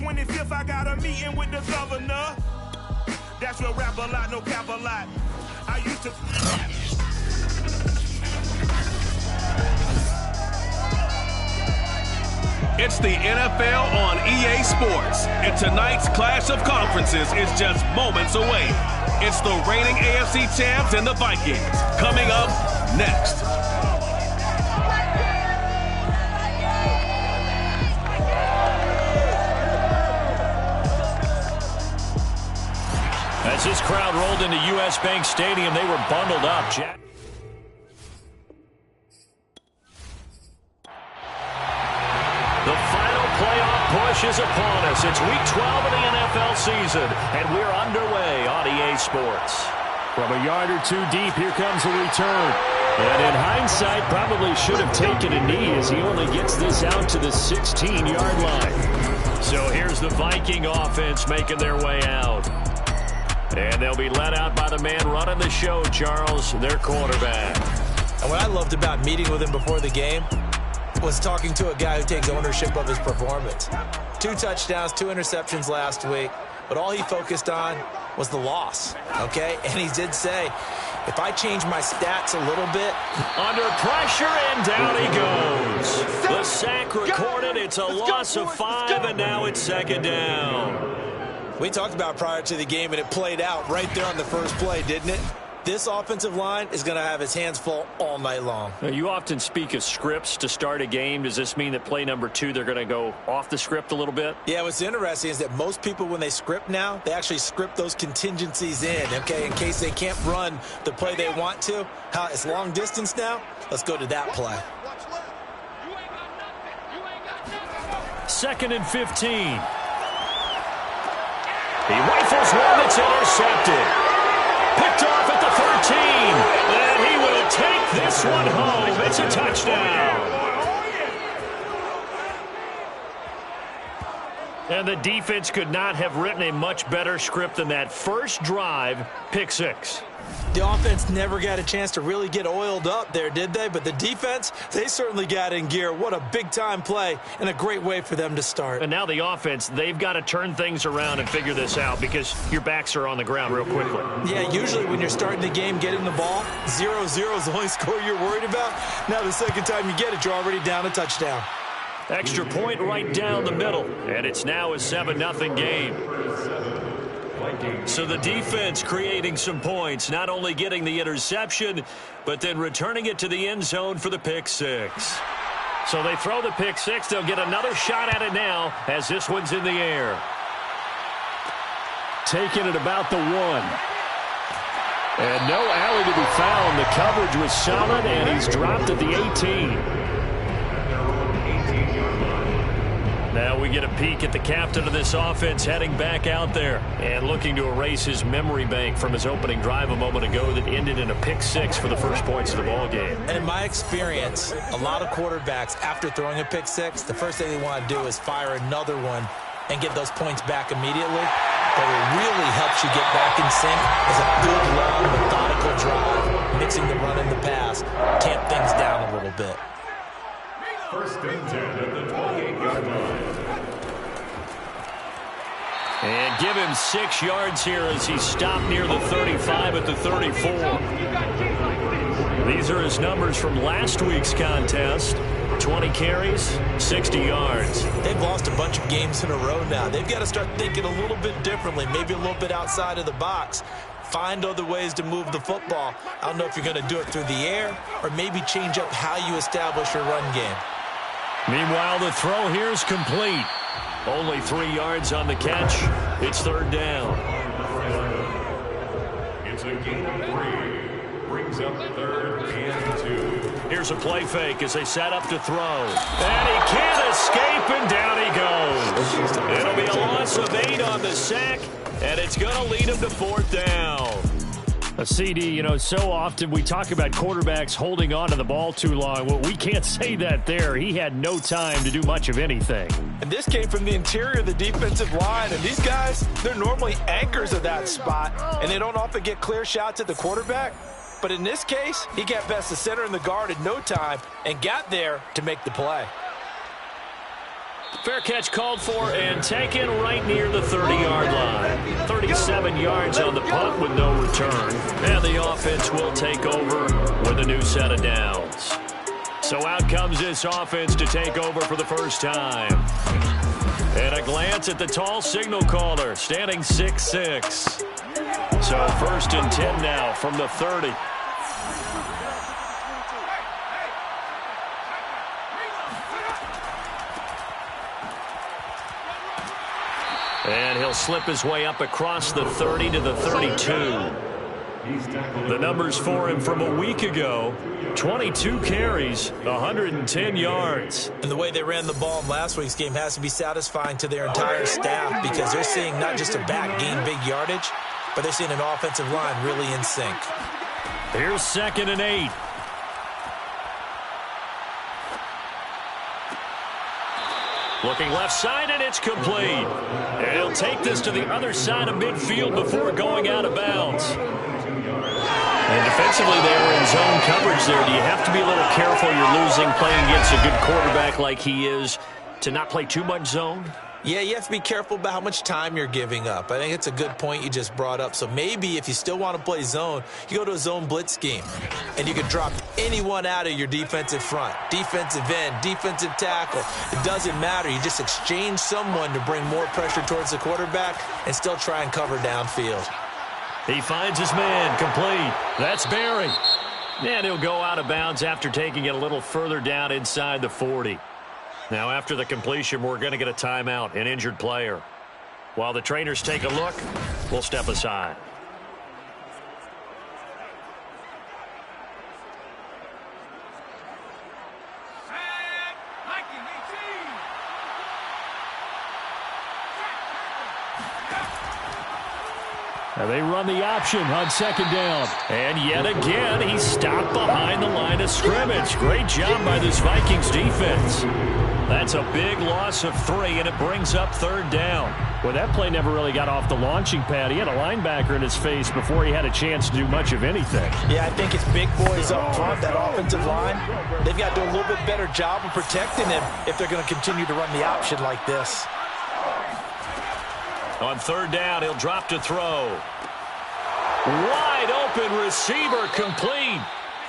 25th, I got a meeting with the governor. That's where rap a lot, no cap a lot. I used to... It's the NFL on EA Sports, and tonight's clash of conferences is just moments away. It's the reigning AFC champs and the Vikings, coming up next. As this crowd rolled into U.S. Bank Stadium, they were bundled up. Jack. The final playoff push is upon us. It's Week 12 of the NFL season, and we're underway on EA Sports. From a yard or two deep, here comes the return. And in hindsight, probably should have taken a knee as he only gets this out to the 16-yard line. So here's the Viking offense making their way out. And they'll be led out by the man running the show, Charles, their quarterback. And what I loved about meeting with him before the game was talking to a guy who takes ownership of his performance. 2 touchdowns, 2 interceptions last week, but all he focused on was the loss, okay? And he did say, if I change my stats a little bit. Under pressure, and down he goes. The sack recorded. It's a loss of 5, and now it's second down. We talked about prior to the game, and it played out right there on the first play, didn't it? This offensive line is going to have his hands full all night long. Now, you often speak of scripts to start a game. Does this mean that play number 2, they're going to go off the script a little bit? Yeah, what's interesting is that most people, when they script now, they actually script those contingencies in, okay, in case they can't run the play they want to. How it's long distance now, let's go to that play. 2nd and 15. He rifles one that's intercepted. Picked off at the 13. And he will take this one home. It's a touchdown. And the defense could not have written a much better script than that first drive, pick 6. The offense never got a chance to really get oiled up there, did they? But the defense, they certainly got in gear. What a big-time play and a great way for them to start. And now the offense, they've got to turn things around and figure this out because your backs are on the ground real quickly. Yeah, usually when you're starting the game, getting the ball, 0-0 is the only score you're worried about. Now the second time you get it, you're already down a touchdown. Extra point right down the middle. And it's now a 7-0 game. So the defense creating some points, not only getting the interception, but then returning it to the end zone for the pick 6. So they throw the pick 6. They'll get another shot at it now as this one's in the air. Taking it about the 1. And no alley to be found. The coverage was solid, and he's dropped at the 18. Now we get a peek at the captain of this offense heading back out there and looking to erase his memory bank from his opening drive a moment ago that ended in a pick 6 for the first points of the ball game. And in my experience, a lot of quarterbacks, after throwing a pick 6, the first thing they want to do is fire another one and get those points back immediately. But what really helps you get back in sync is a good, long, methodical drive, mixing the run and the pass, tamp things down a little bit. First and 10 at the 28-yard line. And give him 6 yards here as he stopped near the 35 at the 34. These are his numbers from last week's contest. 20 carries, 60 yards. They've lost a bunch of games in a row now. They've got to start thinking a little bit differently, maybe a little bit outside of the box. Find other ways to move the football. I don't know if you're going to do it through the air or maybe change up how you establish your run game. Meanwhile, the throw here is complete. Only 3 yards on the catch. It's 3rd down. It's a gain of 3. Brings up 3rd and 2. Here's a play fake as they set up to throw. And he can't escape, and down he goes. It'll be a loss of 8 on the sack, and it's going to lead him to 4th down. A CD, you know, so often we talk about quarterbacks holding on to the ball too long. Well, we can't say that there. He had no time to do much of anything. And this came from the interior of the defensive line. And these guys, they're normally anchors of that spot. And they don't often get clear shots at the quarterback. But in this case, he got past the center and the guard in no time and got there to make the play. Fair catch called for and taken right near the 30-yard line. 37 yards on the punt with no return. And the offense will take over with a new set of downs. So out comes this offense to take over for the first time. And a glance at the tall signal caller, standing 6'6". So 1st and 10 now from the 30. And he'll slip his way up across the 30 to the 32. The numbers for him from a week ago, 22 carries, 110 yards. And the way they ran the ball in last week's game has to be satisfying to their entire staff because they're seeing not just a back gain big yardage, but they're seeing an offensive line really in sync. Here's 2nd and 8. Looking left side, and it's complete. And he'll take this to the other side of midfield before going out of bounds. And defensively, they were in zone coverage there. Do you have to be a little careful you're losing playing against a good quarterback like he is to not play too much zone? Yeah, you have to be careful about how much time you're giving up. I think it's a good point you just brought up. So maybe if you still want to play zone, you go to a zone blitz scheme. And you can drop anyone out of your defensive front. Defensive end, defensive tackle. It doesn't matter. You just exchange someone to bring more pressure towards the quarterback and still try and cover downfield. He finds his man, complete. That's Barry. And he'll go out of bounds after taking it a little further down inside the 40. Now, after the completion, we're going to get a timeout, an injured player. While the trainers take a look, we'll step aside. Now they run the option on 2nd down. And yet again, he's stopped behind the line of scrimmage. Great job by this Vikings defense. That's a big loss of 3, and it brings up 3rd down. Well, that play never really got off the launching pad. He had a linebacker in his face before he had a chance to do much of anything. Yeah, I think it's big boys up front, that offensive line. They've got to do a little bit better job of protecting him if they're going to continue to run the option like this. On 3rd down, he'll drop to throw. Wide open receiver, complete.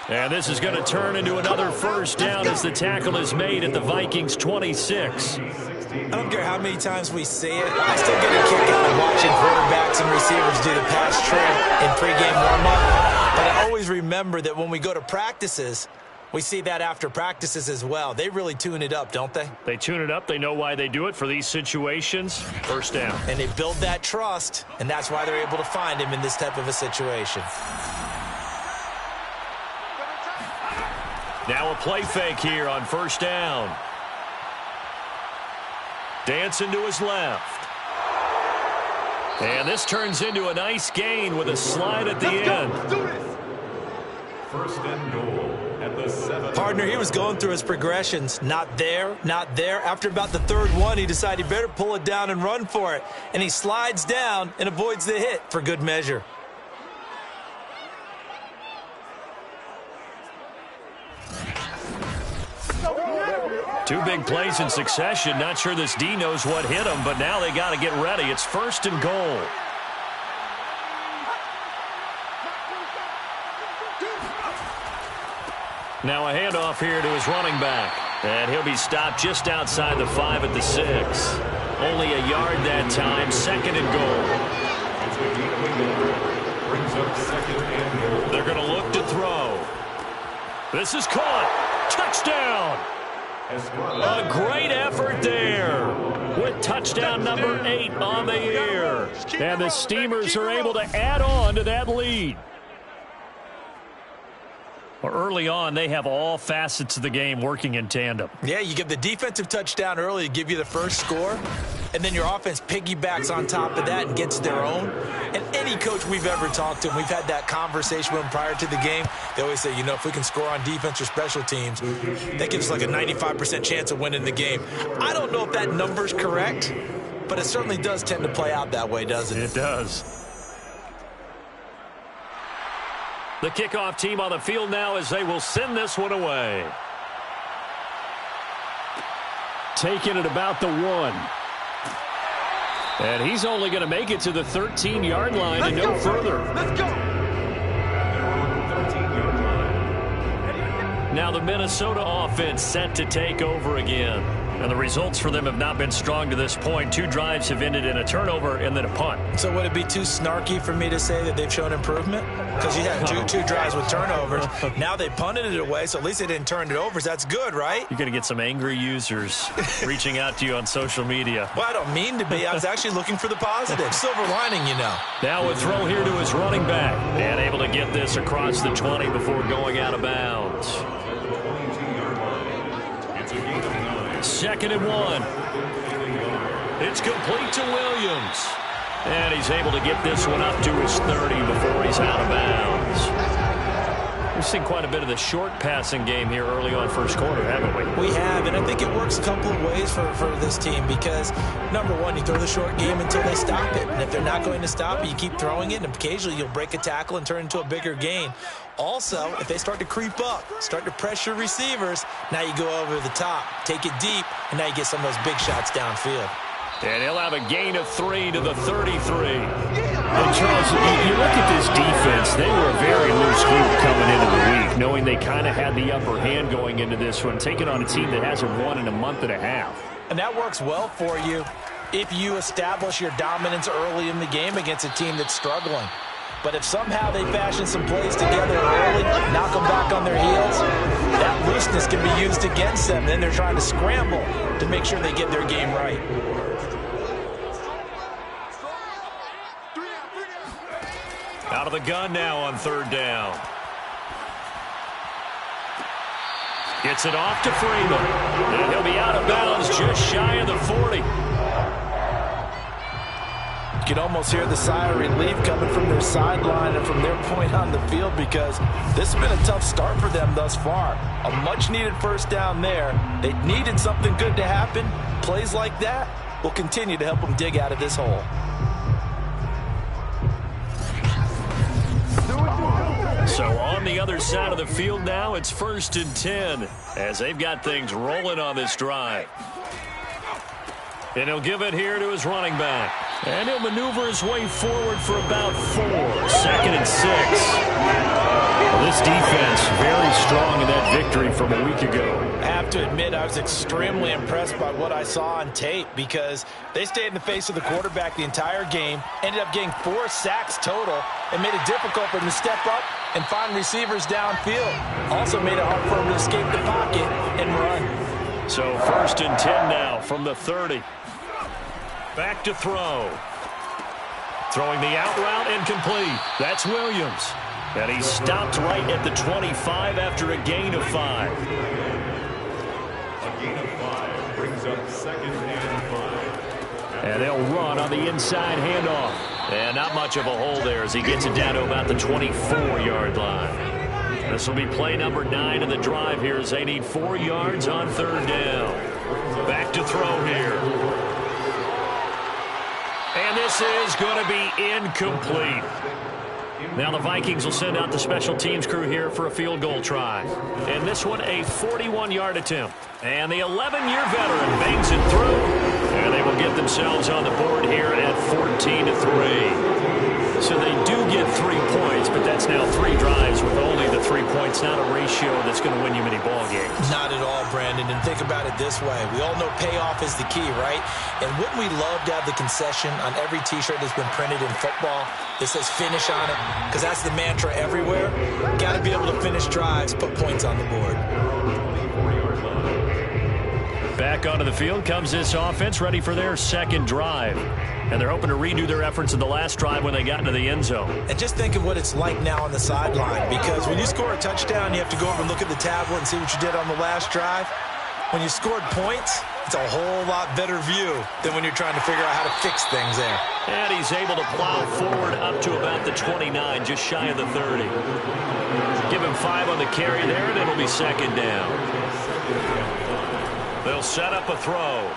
And this is going to turn into another 1st down as the tackle is made at the Vikings 26. I don't care how many times we see it. I still get a kick out of watching quarterbacks and receivers do the pass trade in pregame warm-up. But I always remember that when we go to practices, we see that after practices as well. They really tune it up, don't they? They tune it up. They know why they do it for these situations. 1st down. And they build that trust, and that's why they're able to find him in this type of a situation. Now a play fake here on 1st down. Dancing to his left. And this turns into a nice gain with a slide at the end. 1st and goal at the 7. Partner, he was going through his progressions. Not there, not there. After about the 3rd one, he decided he better pull it down and run for it. And he slides down and avoids the hit for good measure. Two big plays in succession. Not sure this D knows what hit him, but now they got to get ready. It's 1st and goal. Now a handoff here to his running back. And he'll be stopped just outside the 5 at the 6. Only a yard that time. 2nd and goal. Brings up 2nd and goal. They're going to look to throw. This is caught. Touchdown. A great effort there with touchdown number 8 on the year. And the Steamers are able to add on to that lead. Early on, they have all facets of the game working in tandem. Yeah, you give the defensive touchdown early to give you the first score, and then your offense piggybacks on top of that and gets their own. And any coach we've ever talked to, and we've had that conversation with them prior to the game, they always say, you know, if we can score on defense or special teams, that gives us like a 95% chance of winning the game. I don't know if that number's correct, but it certainly does tend to play out that way, doesn't it? It does. The kickoff team on the field now as they will send this one away. taken at about the 1. And he's only going to make it to the 13-yard line and no further. Let's go. Now the Minnesota offense set to take over again. And the results for them have not been strong to this point. 2 drives have ended in a turnover and then a punt. So would it be too snarky for me to say that they've shown improvement? Because you had two drives with turnovers. Now they punted it away, so at least they didn't turn it over. So that's good, right? You're going to get some angry users reaching out to you on social media. Well, I don't mean to be. I was actually looking for the positive. Silver lining, you know. Now a throw here to his running back. And able to get this across the 20 before going out of bounds. 2nd and 1. It's complete to Williams. And he's able to get this one up to his 30 before he's out of bounds. We've seen quite a bit of the short passing game here early on first quarter, haven't we? We have, and I think it works a couple of ways for this team because, number one, you throw the short game until they stop it. And if they're not going to stop it, you keep throwing it, and occasionally you'll break a tackle and turn into a bigger gain. Also, if they start to creep up, start to pressure receivers, now you go over the top, take it deep, and now you get some of those big shots downfield. And he'll have a gain of 3 to the 33. And Charles, you look at this defense, they were a very loose group coming into the week, knowing they kind of had the upper hand going into this one, taking on a team that hasn't won in a month and a half. And that works well for you if you establish your dominance early in the game against a team that's struggling. But if somehow they fashion some plays together early, knock them back on their heels, that looseness can be used against them. Then they're trying to scramble to make sure they get their game right. Out of the gun now on 3rd down. Gets it off to Freeman. And he'll be out of bounds just shy of the 40. You can almost hear the sigh of relief coming from their sideline and from their point on the field because this has been a tough start for them thus far. A much-needed 1st down there. They needed something good to happen. Plays like that will continue to help them dig out of this hole. So on the other side of the field now, it's 1st and 10 as they've got things rolling on this drive. And he'll give it here to his running back. And he'll maneuver his way forward for about 4. 2nd and 6. Well, this defense very strong in that victory from a week ago. I have to admit, I was extremely impressed by what I saw on tape because they stayed in the face of the quarterback the entire game, ended up getting 4 sacks total, and made it difficult for them to step up and find receivers downfield. Also made it hard for them to escape the pocket and run. So 1st and 10 now from the 30. Back to throw. Throwing the out route incomplete. That's Williams. And he stopped right at the 25 after a gain of 5. A gain of 5 brings up 2nd and 5. And they'll run on the inside handoff. And not much of a hole there as he gets it down to about the 24-yard line. This will be play number 9 of the drive here as they need 4 yards on 3rd down. Back to throw here. And this is going to be incomplete. Now the Vikings will send out the special teams crew here for a field goal try. And this one a 41-yard attempt. And the 11-year veteran bangs it through. And they will get themselves on the board here at 14-3. So they do get 3 points, but that's now 3 drives with only the 3 points. Not a ratio that's going to win you many ball games. Not at all, Brandon. And think about it this way. We all know payoff is the key, right? And wouldn't we love to have the concession on every T-shirt that's been printed in football that says finish on it? Because that's the mantra everywhere. Got to be able to finish drives, put points on the board. Back onto the field comes this offense, ready for their 2nd drive. And they're hoping to redo their efforts in the last drive when they got into the end zone. And just think of what it's like now on the sideline, because when you score a touchdown, you have to go over and look at the tablet and see what you did on the last drive. When you scored points, it's a whole lot better view than when you're trying to figure out how to fix things there. And he's able to plow forward up to about the 29, just shy of the 30. Give him 5 on the carry there, and it'll be 2nd down. They'll set up a throw.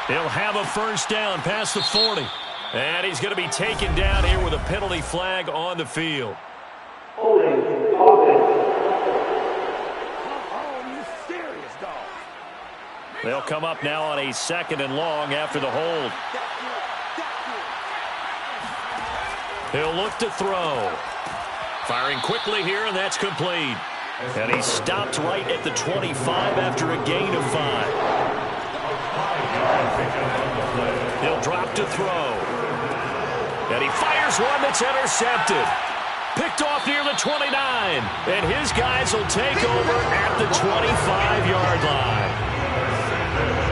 He'll have a 1st down past the 40. And he's going to be taken down here with a penalty flag on the field. They'll come up now on a 2nd and long after the hold. He'll look to throw. Firing quickly here, and that's complete. And he stopped right at the 25 after a gain of 5. He'll drop to throw. And he fires one that's intercepted. Picked off near the 29. And his guys will take over at the 25-yard line.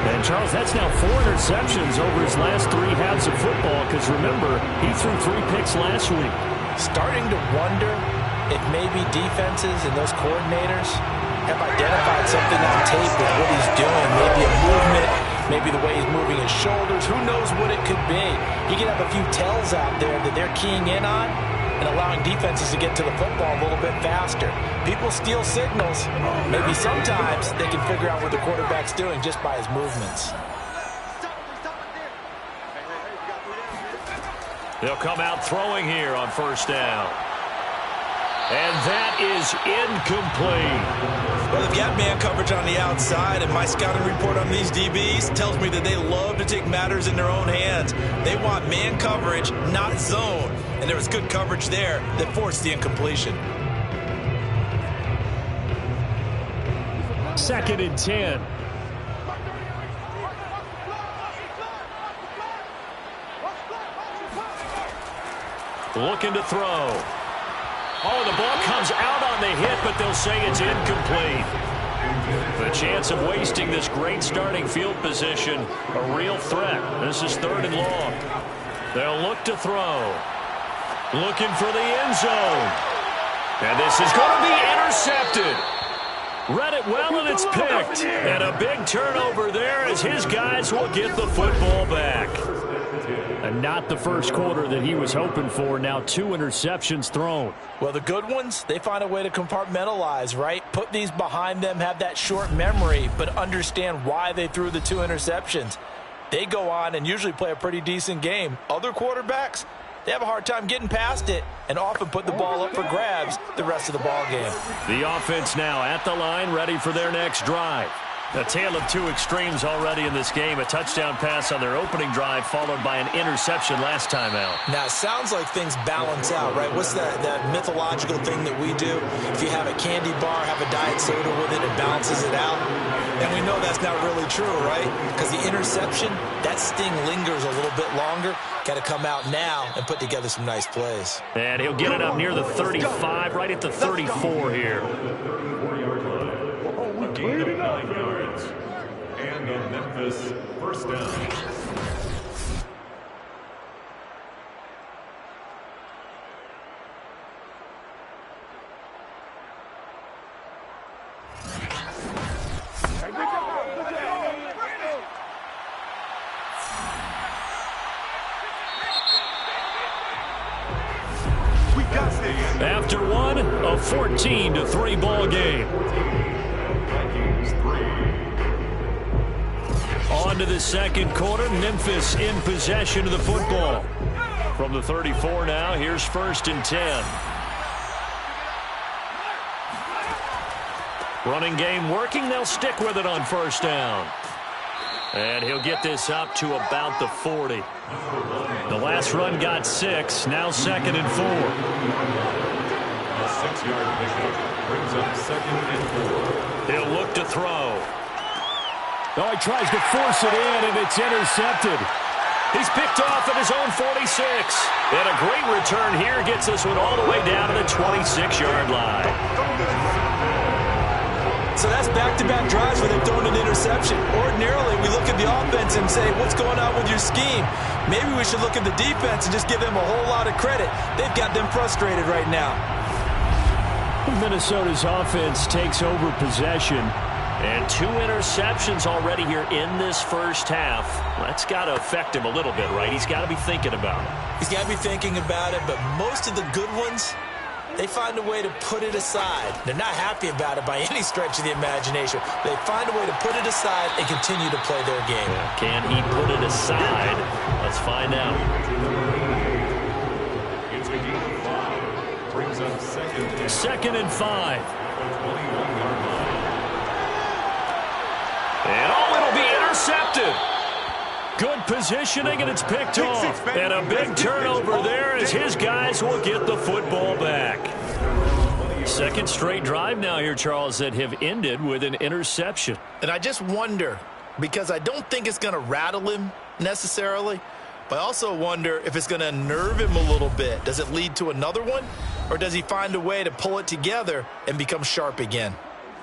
And, Charles, that's now 4 interceptions over his last 3 halves of football because, remember, he threw 3 picks last week. Starting to wonder if maybe defenses and those coordinators have identified something on tape with what he's doing. Maybe a movement, maybe the way he's moving his shoulders. Who knows what it could be? He could have a few tells out there that they're keying in on and allowing defenses to get to the football a little bit faster. People steal signals. Maybe sometimes they can figure out what the quarterback's doing just by his movements. They'll come out throwing here on 1st down. And that is incomplete. Well, they've got man coverage on the outside, and my scouting report on these DBs tells me that they love to take matters in their own hands. They want man coverage, not zone. And there was good coverage there that forced the incompletion. 2nd and 10. Looking to throw. Oh, the ball comes out on the hit, but they'll say it's incomplete. The chance of wasting this great starting field position, a real threat. This is 3rd and long. They'll look to throw. Looking for the end zone. And this is going to be intercepted. Read it well, and it's picked. And a big turnover there as his guys will get the football back. And not the first quarter that he was hoping for. Now 2 interceptions thrown. Well, the good ones, they find a way to compartmentalize, right? Put these behind them, have that short memory, but understand why they threw the 2 interceptions. They go on and usually play a pretty decent game. Other quarterbacks, they have a hard time getting past it and often put the ball up for grabs the rest of the ball game. The offense now at the line, ready for their next drive. A tale of 2 extremes already in this game. A touchdown pass on their opening drive followed by an interception last time out. Now, it sounds like things balance out, right? What's that mythological thing that we do? If you have a candy bar, have a diet soda with it, it balances it out. And we know that's not really true, right? Because the interception, that sting lingers a little bit longer. Got to come out now and put together some nice plays. And he'll get it up near the 35, right at the 34 here. Gain of 9 yards. And a Memphis 1st down. After one, a 14-3 ball game. On to the 2nd quarter. Memphis in possession of the football. From the 34 now, here's 1st and 10. Running game working. They'll stick with it on 1st down. And he'll get this up to about the 40. The last run got 6. Now 2nd and 4. A 6-yard pickup brings up 2nd and 4. He'll look to throw. Oh, he tries to force it in, and it's intercepted. He's picked off at his own 46. And a great return here gets this one all the way down to the 26-yard line. So that's back-to-back drives where they've thrown an interception. Ordinarily, we look at the offense and say, what's going on with your scheme? Maybe we should look at the defense and just give them a whole lot of credit. They've got them frustrated right now. Minnesota's offense takes over possession. And 2 interceptions already here in this first half. That's got to affect him a little bit, right? He's got to be thinking about it. He's got to be thinking about it, but most of the good ones, they find a way to put it aside. They're not happy about it by any stretch of the imagination. They find a way to put it aside and continue to play their game. Can he put it aside? Let's find out. It's a gain of 5. Brings up 2nd and 5. 21-yard line. And it'll be intercepted. Good positioning, and it's picked off. And a big turnover there as his guys will get the football back. Second straight drive now here, Charles, that have ended with an interception. And I just wonder, because I don't think it's going to rattle him necessarily, but I also wonder if it's going to unnerve him a little bit. Does it lead to another one, or does he find a way to pull it together and become sharp again?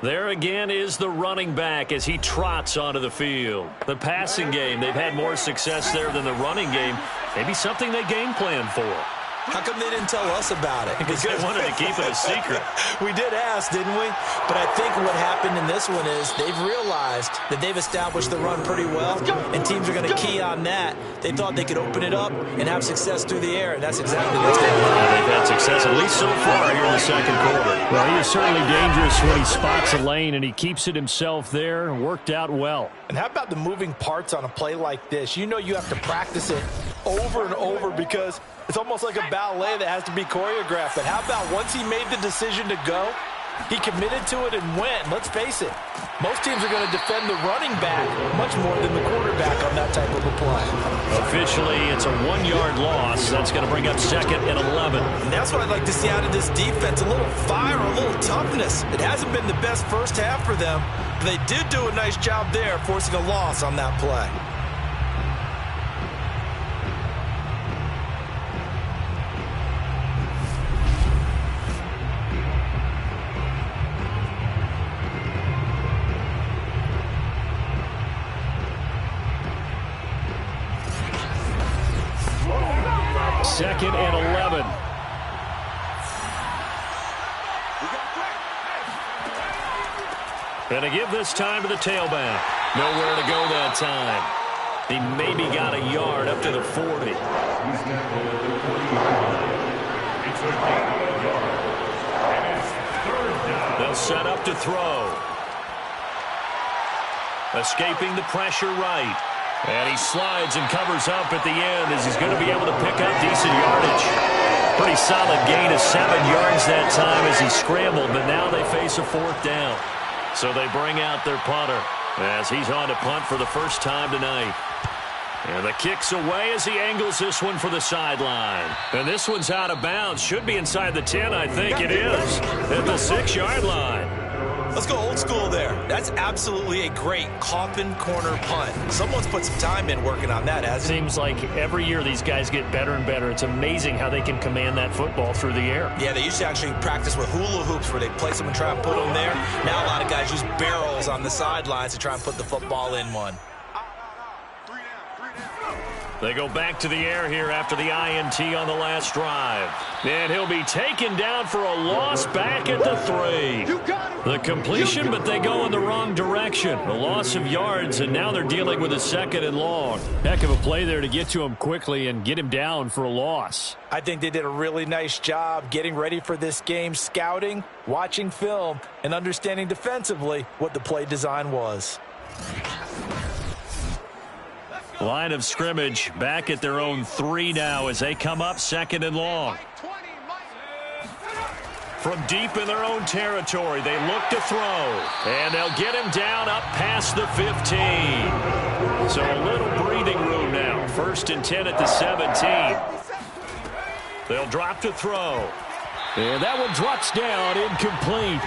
There again is the running back as he trots onto the field. The passing game, they've had more success there than the running game. Maybe something they game plan for. How come they didn't tell us about it? Because they wanted to keep it a secret. We did ask, didn't we? But I think what happened in this one is they've realized that they've established the run pretty well, and teams are going to key on that. They thought they could open it up and have success through the air, and that's exactly what's going on. They've had success, at least so far, here in the second quarter. Well, he is certainly dangerous when he spots a lane, and he keeps it himself there and worked out well. And how about the moving parts on a play like this? You know you have to practice it over and over because it's almost like a ballet that has to be choreographed. But how about once he made the decision to go, he committed to it and went. Let's face it, most teams are going to defend the running back much more than the quarterback on that type of a play. Officially, it's a 1-yard loss. That's going to bring up 2nd and 11. And that's what I'd like to see out of this defense, a little fire, a little toughness. It hasn't been the best first half for them, but they did do a nice job there forcing a loss on that play. Second and 11. And to give this time to the tailback. Nowhere to go that time. He maybe got a yard up to the 40. They'll set up to throw. Escaping the pressure right. And he slides and covers up at the end as he's going to be able to pick up decent yardage. Pretty solid gain of 7 yards that time as he scrambled, but now they face a 4th down. So they bring out their punter as he's on to punt for the first time tonight. And the kick's away as he angles this one for the sideline. And this one's out of bounds. Should be inside the 10, I think it is, at the 6-yard line. Let's go old school there. That's absolutely a great coffin corner punt. Someone's put some time in working on that, hasn't it? Seems like every year these guys get better and better. It's amazing how they can command that football through the air. Yeah, they used to actually practice with hula hoops where they place them and try and put them there. Now a lot of guys use barrels on the sidelines to try and put the football in one. They go back to the air here after the INT on the last drive. And he'll be taken down for a loss back at the 3. The completion, but they go in the wrong direction. A loss of yards, and now they're dealing with a 2nd and long. Heck of a play there to get to him quickly and get him down for a loss. I think they did a really nice job getting ready for this game, scouting, watching film, and understanding defensively what the play design was. Line of scrimmage back at their own 3 now as they come up 2nd and long. From deep in their own territory, they look to throw. And they'll get him down up past the 15. So a little breathing room now. 1st and 10 at the 17. They'll drop to throw. And that one drops down, incomplete.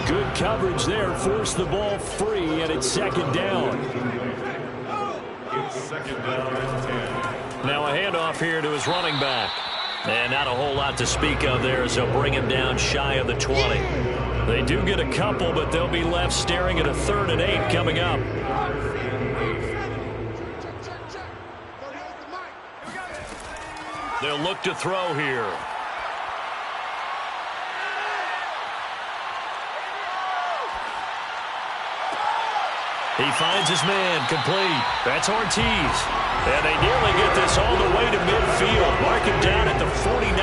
Good coverage there, forced the ball free, and it's 2nd down. Now a handoff here to his running back. And not a whole lot to speak of there as they'll bring him down shy of the 20. They do get a couple, but they'll be left staring at a 3rd and 8 coming up. They'll look to throw here. He finds his man, complete. That's Ortiz. And they nearly get this all the way to midfield. Mark him down at the 49.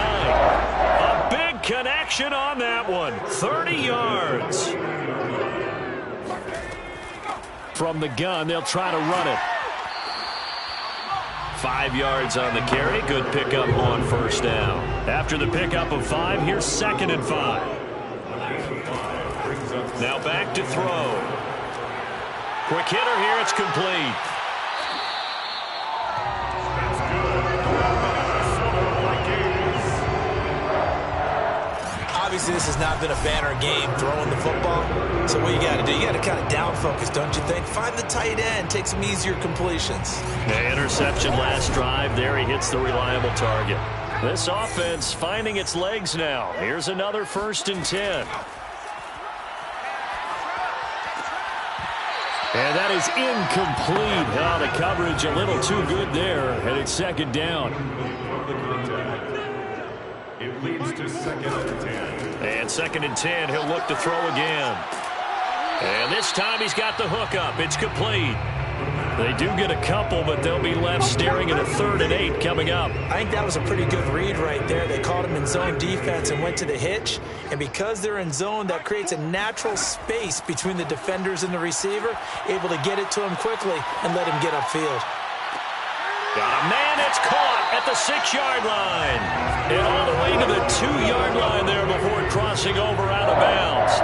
A big connection on that one. 30 yards. From the gun, they'll try to run it. 5 yards on the carry. Good pickup on 1st down. After the pickup of 5, here's 2nd and 5. Now back to throw. Quick hitter here. It's complete. Obviously, this has not been a banner game throwing the football. So what you got to do, you got to kind of down focus, don't you think? Find the tight end, take some easier completions. The interception last drive. There he hits the reliable target. This offense finding its legs now. Here's another 1st and 10. And that is incomplete. Oh, the coverage a little too good there, and it's 2nd down. It leads to 2nd and 10. And 2nd and 10, he'll look to throw again. And this time he's got the hook up. It's complete. They do get a couple, but they'll be left staring at a 3rd and 8 coming up. I think that was a pretty good read right there. They caught him in zone defense and went to the hitch. And because they're in zone, that creates a natural space between the defenders and the receiver, able to get it to him quickly and let him get upfield. Got a man that's caught at the 6-yard line. And all the way to the 2-yard line there before crossing over out of bounds.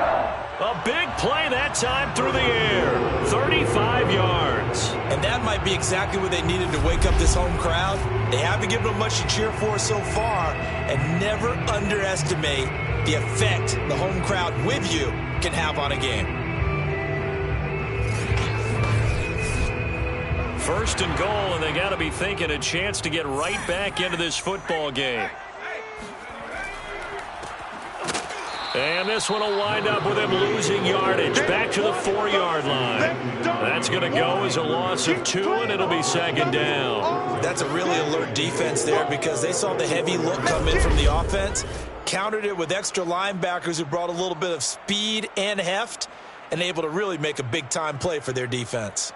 A big play that time through the air. 35 yards. And that might be exactly what they needed to wake up this home crowd. They haven't given them much to cheer for so far. And never underestimate the effect the home crowd with you can have on a game. 1st and goal, and they got to be thinking a chance to get right back into this football game. And this one will wind up with him losing yardage back to the 4-yard line. That's going to go as a loss of 2, and it'll be 2nd down. That's a really alert defense there because they saw the heavy look come in from the offense, countered it with extra linebackers who brought a little bit of speed and heft, and able to really make a big-time play for their defense.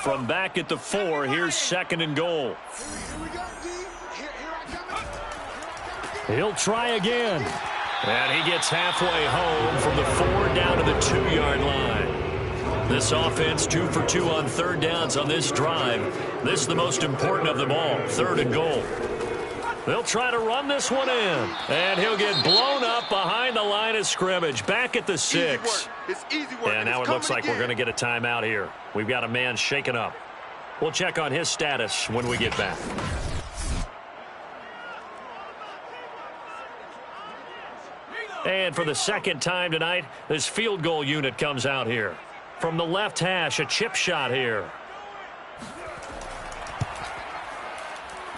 From back at the 4, here's 2nd and goal. He'll try again. And he gets halfway home from the 4 down to the 2-yard line. This offense 2 for 2 on 3rd downs on this drive. This is the most important of them all, 3rd and goal. They'll try to run this one in. And he'll get blown up behind the line of scrimmage. Back at the 6. And now it looks like we're going to get a timeout here. We've got a man shaken up. We'll check on his status when we get back. And for the 2nd time tonight, this field goal unit comes out here. From the left hash, a chip shot here.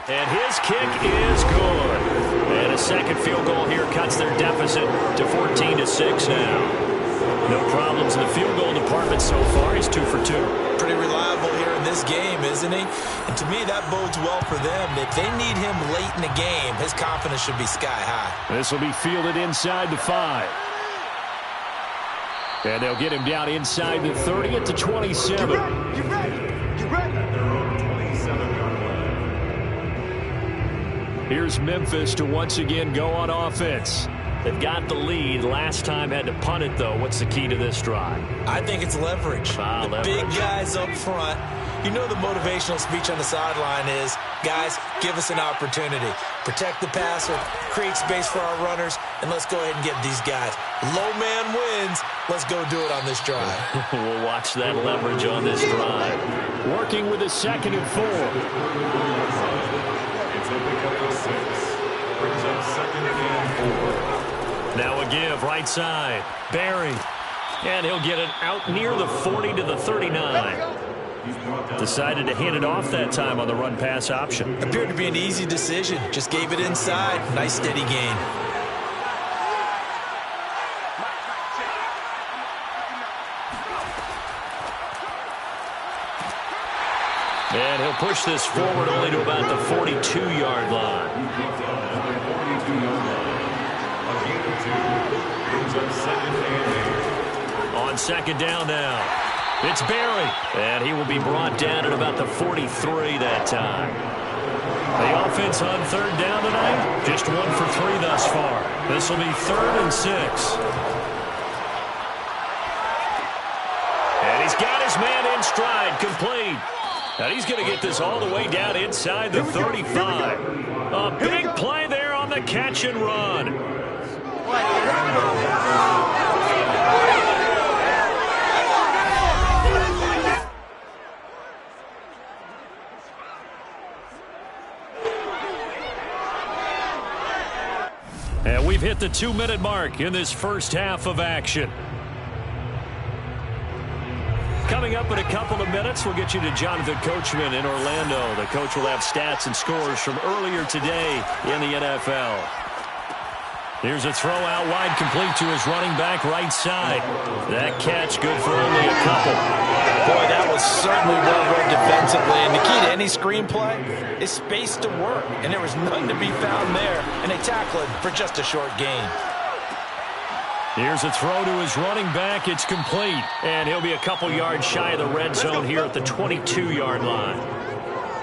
And his kick is good. And a 2nd field goal here cuts their deficit to 14-6 now. No problems in the field goal department so far. He's 2 for 2. Pretty reliable here in this game, isn't he? And to me, that bodes well for them. If they need him late in the game, his confidence should be sky high. This will be fielded inside the 5. And they'll get him down inside the 30 at the 27. Get ready. Their own 27-yard line. Here's Memphis to once again go on offense. They've got the lead. Last time had to punt it, though. What's the key to this drive? I think it's leverage. Leverage. Big guys up front. You know the motivational speech on the sideline is, guys, give us an opportunity. Protect the passer, create space for our runners, and let's go ahead and get these guys. Low man wins. Let's go do it on this drive. We'll watch that leverage on this drive. Working with a 2nd and 4. It's a pickup of 6. Brings up 2nd and 4. Now a give, right side. Barry. And he'll get it out near the 40 to the 39. Decided to hand it off that time on the run-pass option. Appeared to be an easy decision. Just gave it inside. Nice steady gain. And he'll push this forward only to about the 42-yard line. On 2nd down now. It's Barry. And he will be brought down at about the 43 that time. The offense on 3rd down tonight, just 1 for 3 thus far. This will be 3rd and 6. And he's got his man in stride, complete. And he's going to get this all the way down inside the 35. A big play there on the catch and run. And we've hit the 2-minute mark in this first half of action. Coming up in a couple of minutes, we'll get you to Jonathan Coachman in Orlando. The coach will have stats and scores from earlier today in the NFL. Here's a throw out wide, complete to his running back right side. That catch good for only a couple. Boy, that was certainly well read defensively. And the key to any screenplay is space to work. And there was none to be found there. And they tackle it for just a short gain. Here's a throw to his running back. It's complete. And he'll be a couple yards shy of the red zone here at the 22-yard line.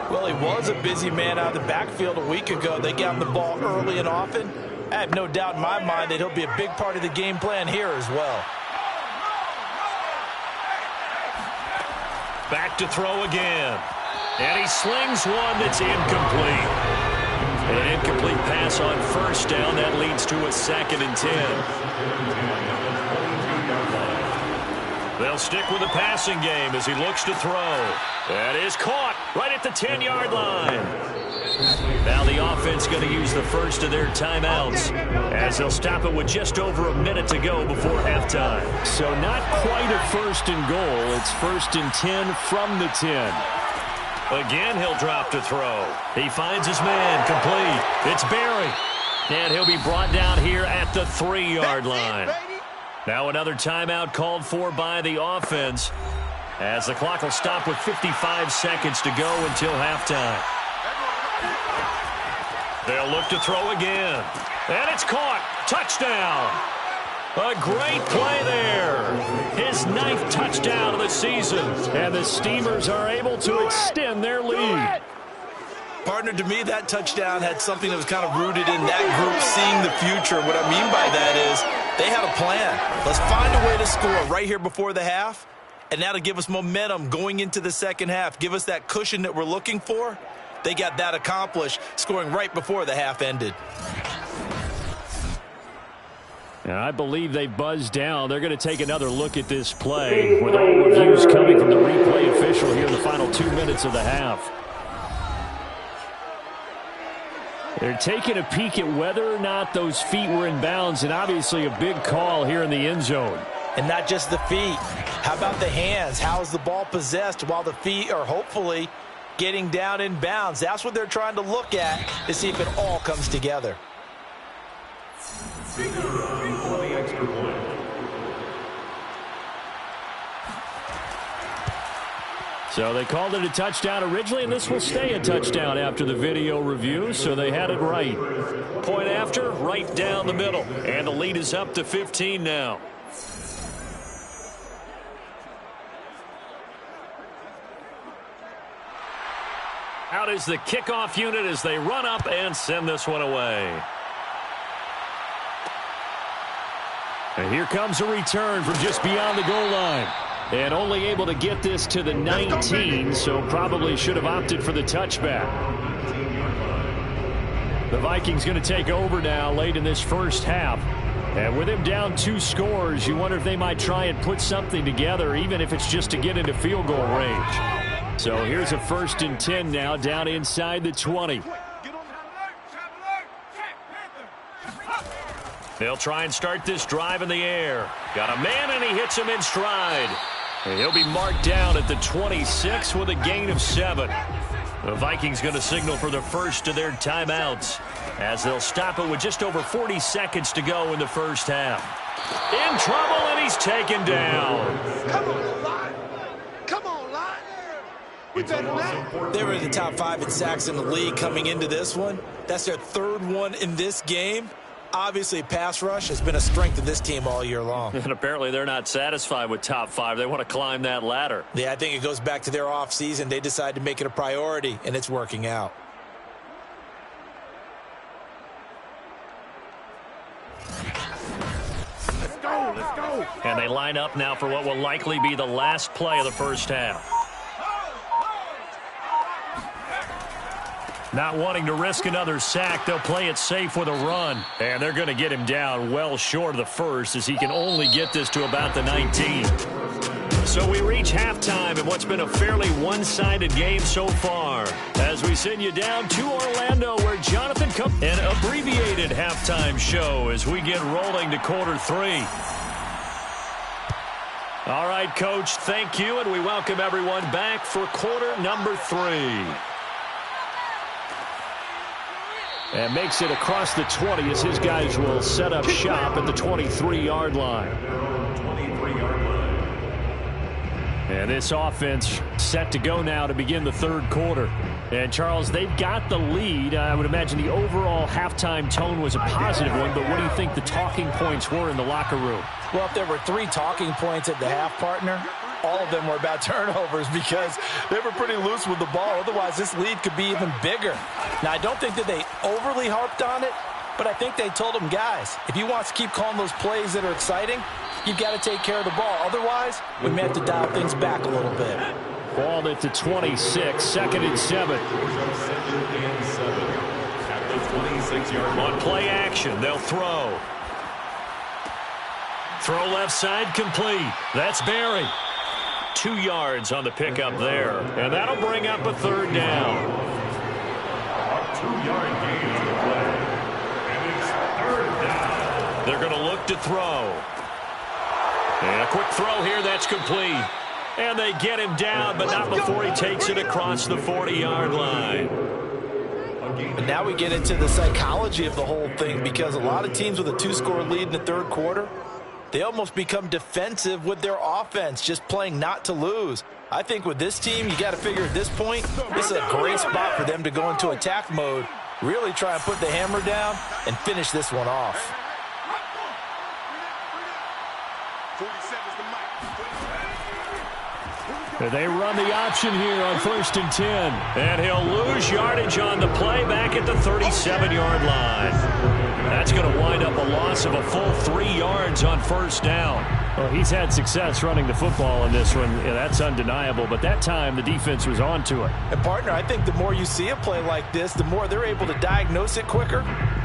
Well, he was a busy man out of the backfield a week ago. They got him the ball early and often. I have no doubt in my mind that he'll be a big part of the game plan here as well. Back to throw again. And he slings one that's incomplete. An incomplete pass on first down. That leads to a 2nd and 10. They'll stick with the passing game as he looks to throw. That is caught right at the 10-yard line. Now the offense going to use the first of their timeouts as they'll stop it with just over a minute to go before halftime. So not quite a 1st and goal. It's 1st and 10 from the 10. Again, he'll drop to throw. He finds his man, complete. It's Barry. And he'll be brought down here at the 3-yard line. Now another timeout called for by the offense as the clock will stop with 55 seconds to go until halftime. They'll look to throw again. And it's caught. Touchdown. A great play there. His 9th touchdown of the season. And the Steamers are able to extend their lead. Partner, to me, that touchdown had something that was kind of rooted in that group seeing the future. What I mean by that is they had a plan. Let's find a way to score right here before the half, and that'll give us momentum going into the second half. Give us that cushion that we're looking for. They got that accomplished, scoring right before the half ended. And I believe they buzzed down. They're going to take another look at this play with all reviews coming from the replay official here in the final 2 minutes of the half. They're taking a peek at whether or not those feet were in bounds, and obviously a big call here in the end zone. And not just the feet. How about the hands? How is the ball possessed while the feet are hopefully getting down in bounds? That's what they're trying to look at to see if it all comes together. So they called it a touchdown originally, and this will stay a touchdown after the video review, so they had it right. Point after, right down the middle. And the lead is up to 15 now. Out is the kickoff unit as they run up and send this one away. And here comes a return from just beyond the goal line. And only able to get this to the 19, so probably should have opted for the touchback. The Vikings going to take over now late in this first half. And with them down 2 scores, you wonder if they might try and put something together, even if it's just to get into field goal range. So here's a 1st and 10 now down inside the 20. They'll try and start this drive in the air. Got a man, and he hits him in stride. And he'll be marked down at the 26 with a gain of 7. The Vikings going to signal for the first of their timeouts as they'll stop it with just over 40 seconds to go in the first half. In trouble, and he's taken down. Come on, line. Come on, line. We better not. They were in the top 5 in sacks in the league coming into this one. That's their 3rd one in this game. Obviously, pass rush has been a strength of this team all year long. And apparently they're not satisfied with top 5. They want to climb that ladder. Yeah, I think it goes back to their offseason. They decided to make it a priority, and it's working out. Let's go, let's go. And they line up now for what will likely be the last play of the first half. Not wanting to risk another sack, they'll play it safe with a run. And they're going to get him down well short of the first as he can only get this to about the 19. So we reach halftime in what's been a fairly one-sided game so far. As we send you down to Orlando, where Jonathan comes. An abbreviated halftime show as we get rolling to quarter 3. All right, Coach, thank you, and we welcome everyone back for quarter number 3. And makes it across the 20 as his guys will set up shop at the 23-yard line. And this offense set to go now to begin the third quarter. And, Charles, they've got the lead. I would imagine the overall halftime tone was a positive one, but what do you think the talking points were in the locker room? Well, if there were 3 talking points at the half, partner, all of them were about turnovers because they were pretty loose with the ball. Otherwise, this lead could be even bigger. Now, I don't think that they overly harped on it, but I think they told them, guys, if you want to keep calling those plays that are exciting, you've got to take care of the ball. Otherwise, we may have to dial things back a little bit. Ball at the 26, 2nd and 7. On play action, they'll throw. Throw left side complete. That's Barry. 2 yards on the pickup there. And that'll bring up a 3rd down. A 2-yard gain on the play. And it's 3rd down. They're going to look to throw. And a quick throw here, that's complete. And they get him down, but not before he takes it across the 40-yard line. And now we get into the psychology of the whole thing, because a lot of teams with a 2-score lead in the third quarter, they almost become defensive with their offense, just playing not to lose. I think with this team, you got to figure at this point, this is a great spot for them to go into attack mode, really try and put the hammer down and finish this one off. They run the option here on 1st and 10. And he'll lose yardage on the play back at the 37-yard line. That's going to wind up a loss of a full 3 yards on 1st down. Well, he's had success running the football in this one. Yeah, that's undeniable. But that time, the defense was on to it. And, partner, I think the more you see a play like this, the more they're able to diagnose it quicker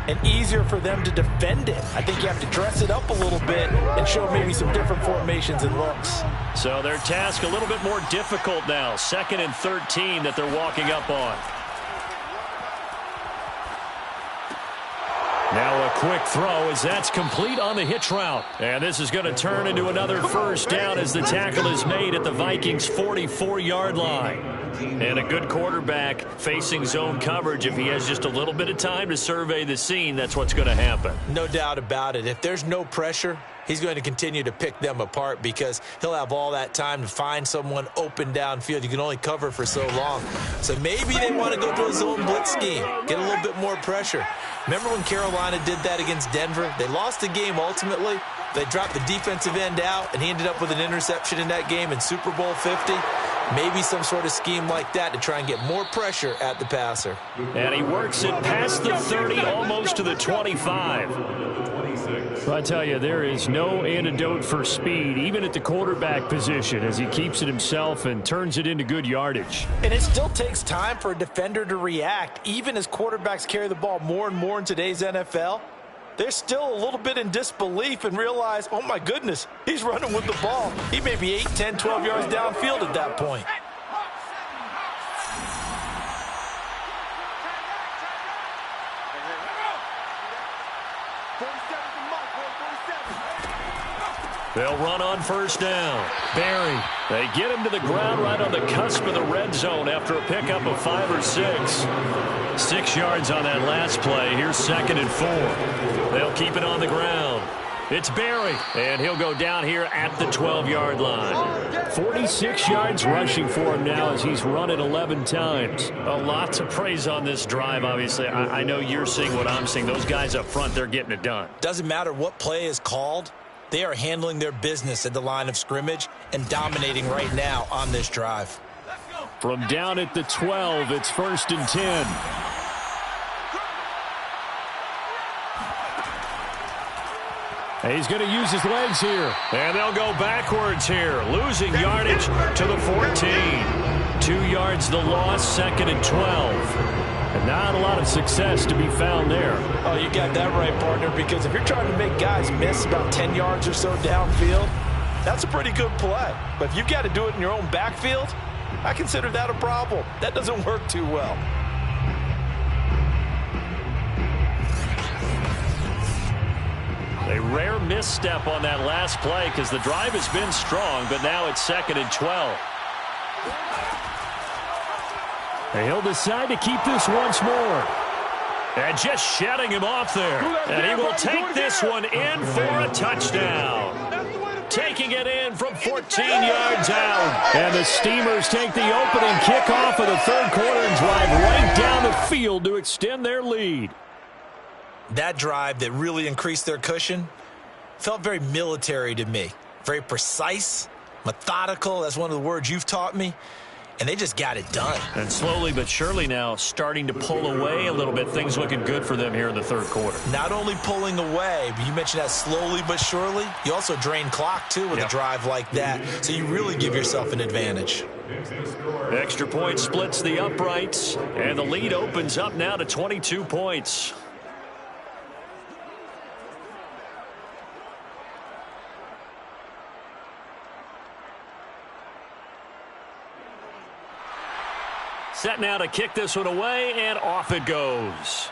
and easier for them to defend it. I think you have to dress it up a little bit and show maybe some different formations and looks. So their task a little bit more difficult now. 2nd and 13 that they're walking up on. Now a quick throw as that's complete on the hitch route. And this is going to turn into another 1st down as the tackle is made at the Vikings' 44-yard line. And a good quarterback facing zone coverage. If he has just a little bit of time to survey the scene, that's what's going to happen. No doubt about it. If there's no pressure, he's going to continue to pick them apart because he'll have all that time to find someone open downfield. You can only cover for so long. So maybe they want to go to a zone blitz scheme, get a little bit more pressure. Remember when Carolina did that against Denver? They lost the game ultimately. They dropped the defensive end out, and he ended up with an interception in that game in Super Bowl 50. Maybe some sort of scheme like that to try and get more pressure at the passer. And he works it past the 30, almost to the 25. Well, I tell you, there is no antidote for speed, even at the quarterback position, as he keeps it himself and turns it into good yardage. And it still takes time for a defender to react. Even as quarterbacks carry the ball more and more in today's NFL, they're still a little bit in disbelief and realize, oh my goodness, he's running with the ball. He may be 8, 10, 12 yards downfield at that point. They'll run on 1st down. Barry. They get him to the ground right on the cusp of the red zone after a pickup of 5 or 6. 6 yards on that last play. Here's 2nd and 4. They'll keep it on the ground. It's Barry, and he'll go down here at the 12-yard line. 46 yards rushing for him now as he's run it 11 times. A lot to praise on this drive, obviously. I know you're seeing what I'm seeing. Those guys up front, they're getting it done. Doesn't matter what play is called. They are handling their business at the line of scrimmage and dominating right now on this drive. From down at the 12, it's 1st and 10. He's going to use his legs here. And they'll go backwards here, losing yardage to the 14. 2 yards the loss, 2nd and 12. And not a lot of success to be found there. Oh, you got that right, partner, because if you're trying to make guys miss about 10 yards or so downfield, That's a pretty good play. But if you've got to do it in your own backfield, I consider that a problem. That doesn't work too well. A rare misstep on that last play because the drive has been strong, but now it's 2nd and 12. And he'll decide to keep this once more. And just shutting him off there. And he will take this one in for a touchdown. Taking it in from 14 yards out. And the Steamers take the opening kickoff of the third quarter and drive right down the field to extend their lead. That drive that really increased their cushion felt very military to me. Very precise, methodical. That's one of the words you've taught me. And they just got it done. And slowly but surely now starting to pull away a little bit. Things looking good for them here in the third quarter. Not only pulling away, but you mentioned that slowly but surely. You also drain clock, too, with a drive like that. So you really give yourself an advantage. Extra point splits the uprights. And the lead opens up now to 22 points. Set now to kick this one away, and off it goes.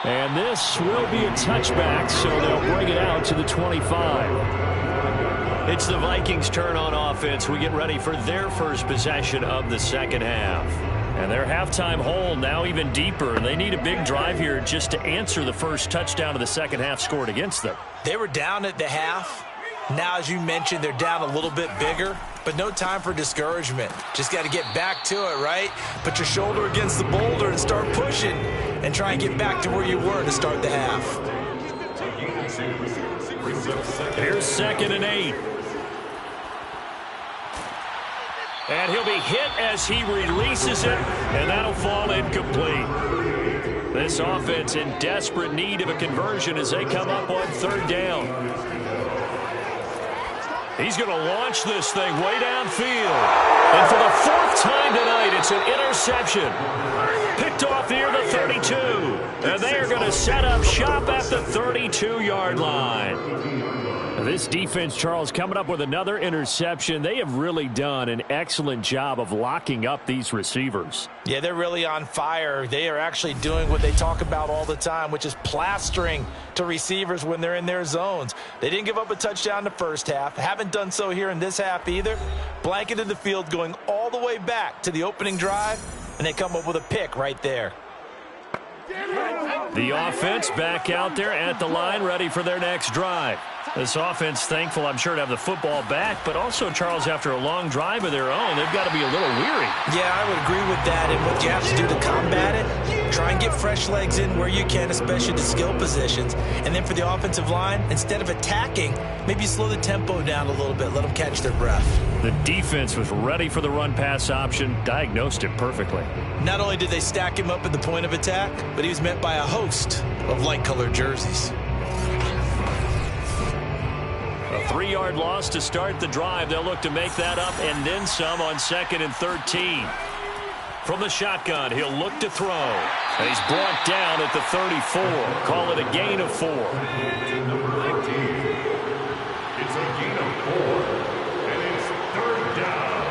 And this will be a touchback, so they'll bring it out to the 25. It's the Vikings' turn on offense. We get ready for their first possession of the second half. And their halftime hole now even deeper. They need a big drive here just to answer the first touchdown of the second half scored against them. They were down at the half. Now, as you mentioned, they're down a little bit bigger, but no time for discouragement. Just got to get back to it, right? Put your shoulder against the boulder and start pushing and try and get back to where you were to start the half. Here's 2nd and 8. And he'll be hit as he releases it, and that'll fall incomplete. This offense in desperate need of a conversion as they come up on 3rd down. He's going to launch this thing way downfield. And for the 4th time tonight, it's an interception. Picked off near the 32. And they are going to set up shop at the 32-yard line. This defense, Charles, coming up with another interception. They have really done an excellent job of locking up these receivers. Yeah, they're really on fire. They are actually doing what they talk about all the time, which is plastering to receivers when they're in their zones. They didn't give up a touchdown in the first half. Haven't done so here in this half either. Blanketed the field going all the way back to the opening drive, and they come up with a pick right there. The offense back out there at the line, ready for their next drive. This offense thankful, I'm sure, to have the football back, but also, Charles, after a long drive of their own, they've got to be a little weary. Yeah, I would agree with that, and what you have to do to combat it, try and get fresh legs in where you can, especially the skill positions. And then for the offensive line, instead of attacking, maybe slow the tempo down a little bit, let them catch their breath. The defense was ready for the run-pass option, diagnosed it perfectly. Not only did they stack him up at the point of attack, but he was met by a host of light-colored jerseys. A 3-yard loss to start the drive. They'll look to make that up and then some on 2nd and 13. From the shotgun, he'll look to throw. And he's brought down at the 34. Call it a gain of 4. It's a gain of 4, and it's 3rd down.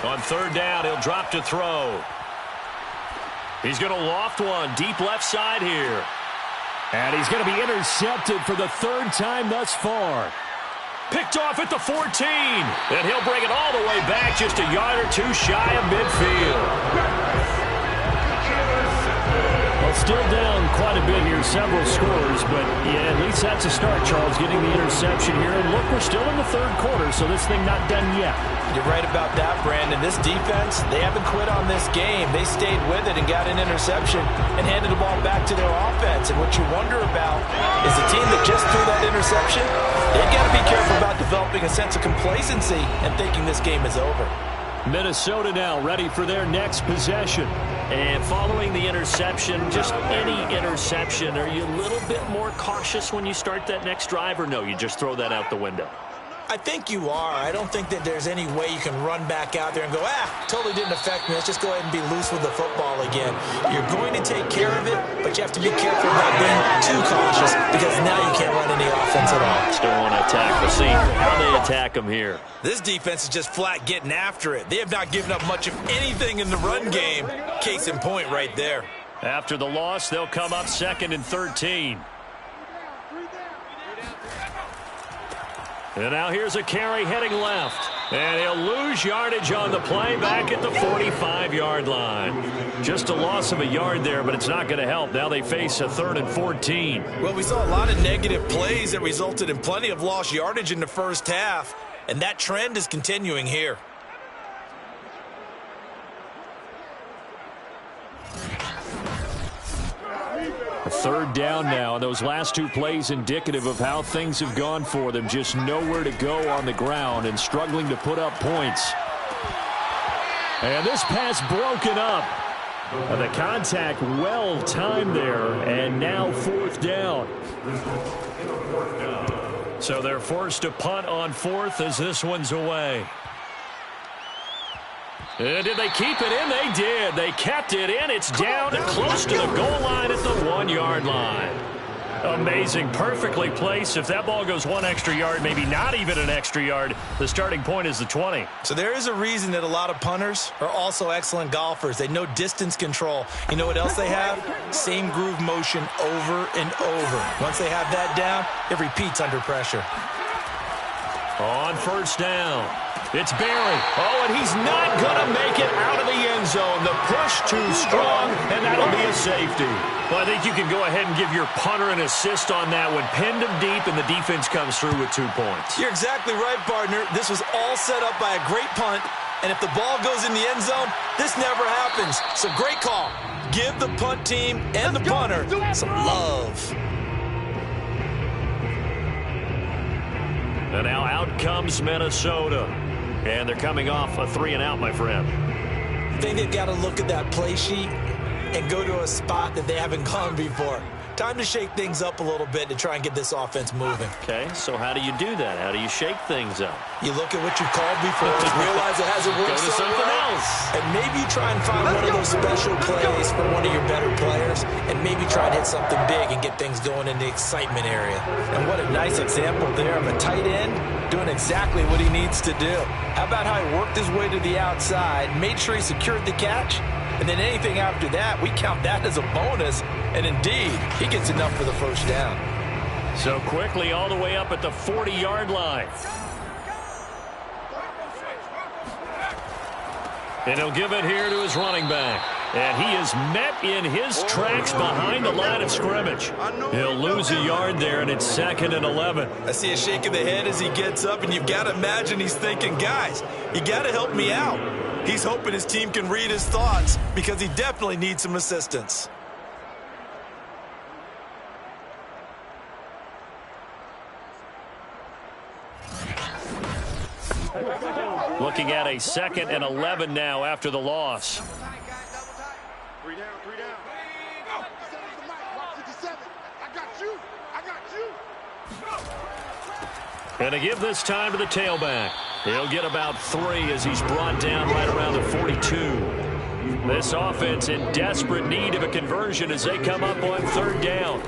On 3rd down, he'll drop to throw. He's going to loft one deep left side here. And he's going to be intercepted for the 3rd time thus far. Picked off at the 14. And he'll bring it all the way back just a yard or 2 shy of midfield. Well, still down quite a bit here, several scores, but yeah, at least that's a start, Charles, getting the interception here. And look, we're still in the 3rd quarter, so this thing not done yet. You're right about that, Brandon. This defense, they haven't quit on this game. They stayed with it and got an interception and handed the ball back to their offense. And what you wonder about is the team that just threw that interception, they've got to be careful about developing a sense of complacency and thinking this game is over. Minnesota now ready for their next possession. And following the interception, just any interception, are you a little bit more cautious when you start that next drive, or no, you just throw that out the window? I think you are. I don't think that there's any way you can run back out there and go, totally didn't affect me. Let's just go ahead and be loose with the football again. You're going to take care of it, but you have to be careful about being too cautious because now you can't run any offense at all. Still want to attack. We'll see how they attack them here. This defense is just flat getting after it. They have not given up much of anything in the run game. Case in point right there. After the loss, they'll come up 2nd and 13. And now here's a carry heading left. And he'll lose yardage on the play back at the 45-yard line. Just a loss of a yard there, but it's not going to help. Now they face a 3rd and 14. Well, we saw a lot of negative plays that resulted in plenty of lost yardage in the first half. And that trend is continuing here. A 3rd down now, and those last 2 plays indicative of how things have gone for them. Just nowhere to go on the ground and struggling to put up points. And this pass broken up. The contact well timed there, and now 4th down. So they're forced to punt on 4th as this one's away. And did they keep it in? They did. They kept it in. It's down close to the goal line at the 1-yard line. Amazing. Perfectly placed. If that ball goes 1 extra yard, maybe not even an extra yard, the starting point is the 20. So there is a reason that a lot of punters are also excellent golfers. They know distance control. You know what else they have? Same groove motion over and over. Once they have that down, it repeats under pressure. On 1st down. It's Barry. Oh, and he's not going to make it out of the end zone. The push too strong, and that'll be a safety. Well, I think you can go ahead and give your punter an assist on that one. Pinned him deep, and the defense comes through with 2 points. You're exactly right, partner. This was all set up by a great punt, and if the ball goes in the end zone, this never happens. So great call. Give the punt team and the punter some love. And now out comes Minnesota. And they're coming off a 3-and-out, my friend. I think they've got to look at that play sheet and go to a spot that they haven't gone before. Time to shake things up a little bit to try and get this offense moving. Okay, so how do you do that? How do you shake things up? You look at what you called before, realize it hasn't worked. Go to something else. And maybe try and find one of those special plays for one of your better players, and maybe try to hit something big and get things going in the excitement area. And what a nice example there of a tight end doing exactly what he needs to do. How about how he worked his way to the outside, made sure he secured the catch, and then anything after that, we count that as a bonus. And indeed, he gets enough for the 1st down. So quickly all the way up at the 40-yard line. And he'll give it here to his running back. And he is met in his tracks behind the line of scrimmage. He'll lose a yard there, and it's 2nd and 11. I see a shake of the head as he gets up, and you've got to imagine he's thinking, guys, you got to help me out. He's hoping his team can read his thoughts because he definitely needs some assistance. Looking at a 2nd and 11 now after the loss. 3 down, 3 down. I got you. And to give this time to the tailback. He'll get about 3 as he's brought down right around the 42. This offense in desperate need of a conversion as they come up on 3rd down.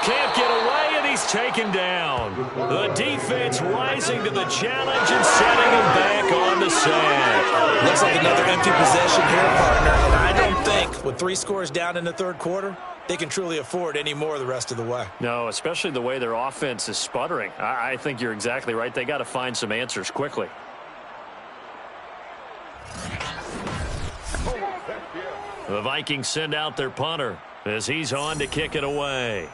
Can't get away, and he's taken down. The defense rising to the challenge and setting him back on the sack. Looks like another empty possession here, partner. And I don't think with 3 scores down in the 3rd quarter, they can truly afford any more the rest of the way. No, especially the way their offense is sputtering. I think you're exactly right. They got to find some answers quickly. The Vikings send out their punter as he's on to kick it away.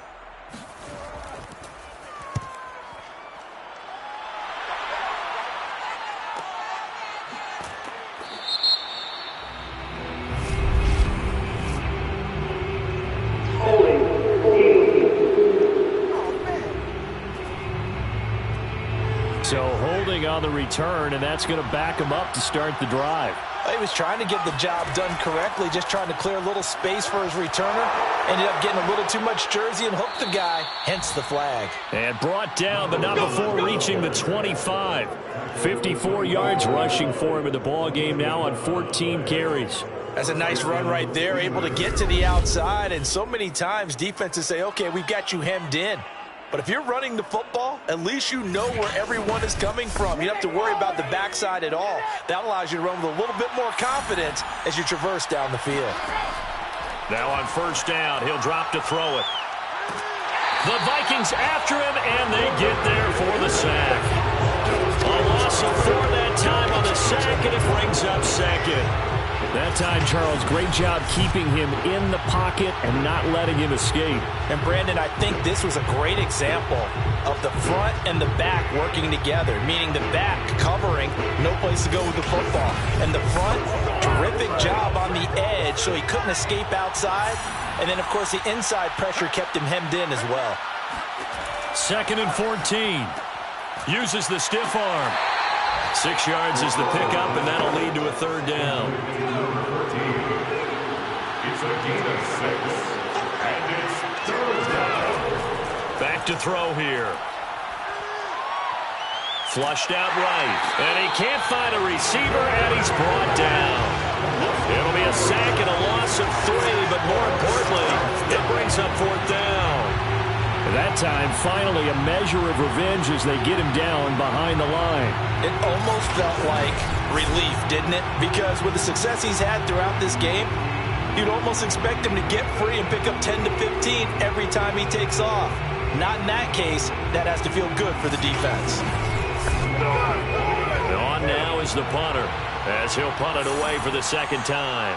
So holding on the return, and that's going to back them up to start the drive. He was trying to get the job done correctly, just trying to clear a little space for his returner. Ended up getting a little too much jersey and hooked the guy, hence the flag. And brought down, but not before reaching the 25. 54 yards rushing for him in the ball game now on 14 carries. That's a nice run right there, able to get to the outside. And so many times defenses say, okay, we've got you hemmed in. But if you're running the football, at least you know where everyone is coming from. You don't have to worry about the backside at all. That allows you to run with a little bit more confidence as you traverse down the field. Now on first down, he'll drop to throw it. The Vikings after him, and they get there for the sack. A loss of 4 that time on the sack, and it brings up second. That time, Charles, great job keeping him in the pocket and not letting him escape. And, Brandon, I think this was a great example of the front and the back working together, meaning the back covering, no place to go with the football. And the front, terrific job on the edge so he couldn't escape outside. And then, of course, the inside pressure kept him hemmed in as well. 2nd and 14. Uses the stiff arm. 6 yards is the pickup, and that'll lead to a 3rd down. It's a gain of 6, and it's 3rd down. Back to throw here. Flushed out right, and he can't find a receiver, and he's brought down. It'll be a sack and a loss of 3, but more importantly, it brings up 4th down. That time, finally, a measure of revenge as they get him down behind the line. It almost felt like relief, didn't it? Because with the success he's had throughout this game, you'd almost expect him to get free and pick up 10 to 15 every time he takes off. Not in that case. That has to feel good for the defense. On now is the punter, as he'll punt it away for the 2nd time.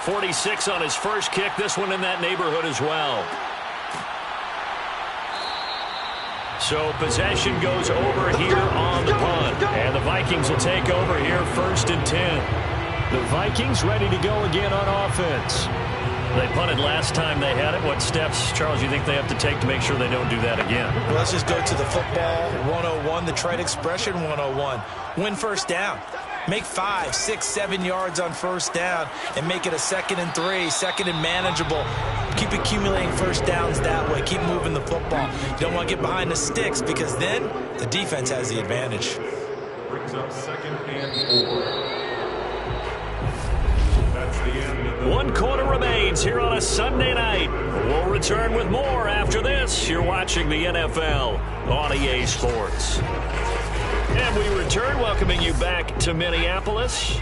46 on his first kick, this one in that neighborhood as well. So possession goes over here on the punt, and the Vikings will take over here 1st and 10. The Vikings ready to go again on offense. They punted last time they had it. What steps, Charles, you think they have to take to make sure they don't do that again? Well, let's just go to the football 101, the trite expression 101. Win first down. Make 5, 6, 7 yards on first down and make it a 2nd and 3, 2nd and manageable. Keep accumulating first downs that way. Keep moving the football. You don't want to get behind the sticks because then the defense has the advantage. Brings up 2nd and 4. That's the end of the 1 quarter remains here on a Sunday night. We'll return with more after this. You're watching the NFL on EA Sports. And we return, welcoming you back to Minneapolis.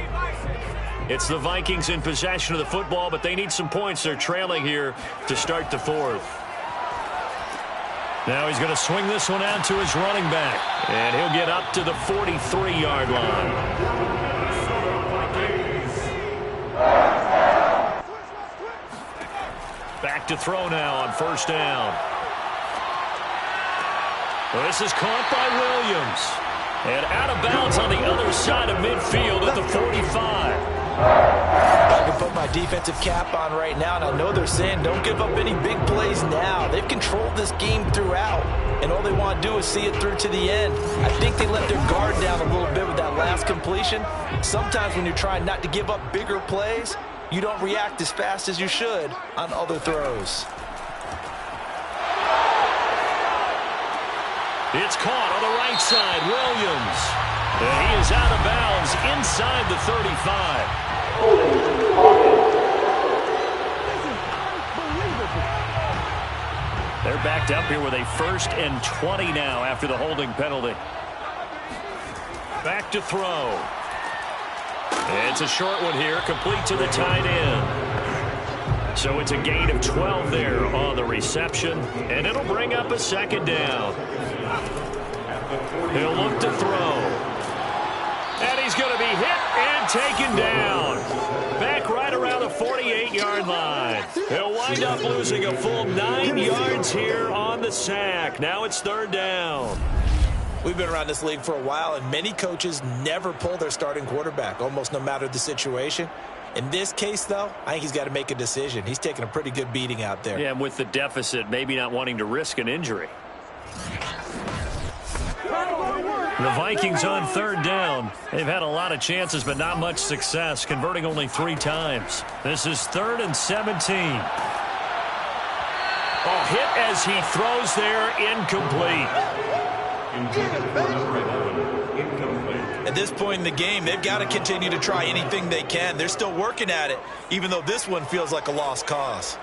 It's the Vikings in possession of the football, but they need some points. They're trailing here to start the 4th. Now he's going to swing this one out to his running back, and he'll get up to the 43-yard line. Back to throw now on first down. Well, this is caught by Williams. And out of bounds on the other side of midfield at the 45. I can put my defensive cap on right now, and I know they're saying don't give up any big plays now. They've controlled this game throughout, and all they want to do is see it through to the end. I think they let their guard down a little bit with that last completion. Sometimes when you're trying not to give up bigger plays, you don't react as fast as you should on other throws. It's caught on the right side, Williams. And he is out of bounds inside the 35. They're backed up here with a 1st and 20 now after the holding penalty. Back to throw. It's a short one here, complete to the tight end. So it's a gain of 12 there on the reception, and it'll bring up a 2nd down. He'll look to throw. And he's going to be hit and taken down. Back right around the 48-yard line. He'll wind up losing a full 9 yards here on the sack. Now it's 3rd down. We've been around this league for a while, and many coaches never pull their starting quarterback, almost no matter the situation. In this case, though, I think he's got to make a decision. He's taking a pretty good beating out there. Yeah, and with the deficit, maybe not wanting to risk an injury. The Vikings on third down. They've had a lot of chances, but not much success, converting only 3 times. This is 3rd and 17. Oh, hit as he throws there, incomplete. At this point in the game, they've got to continue to try anything they can. They're still working at it, even though this one feels like a lost cause.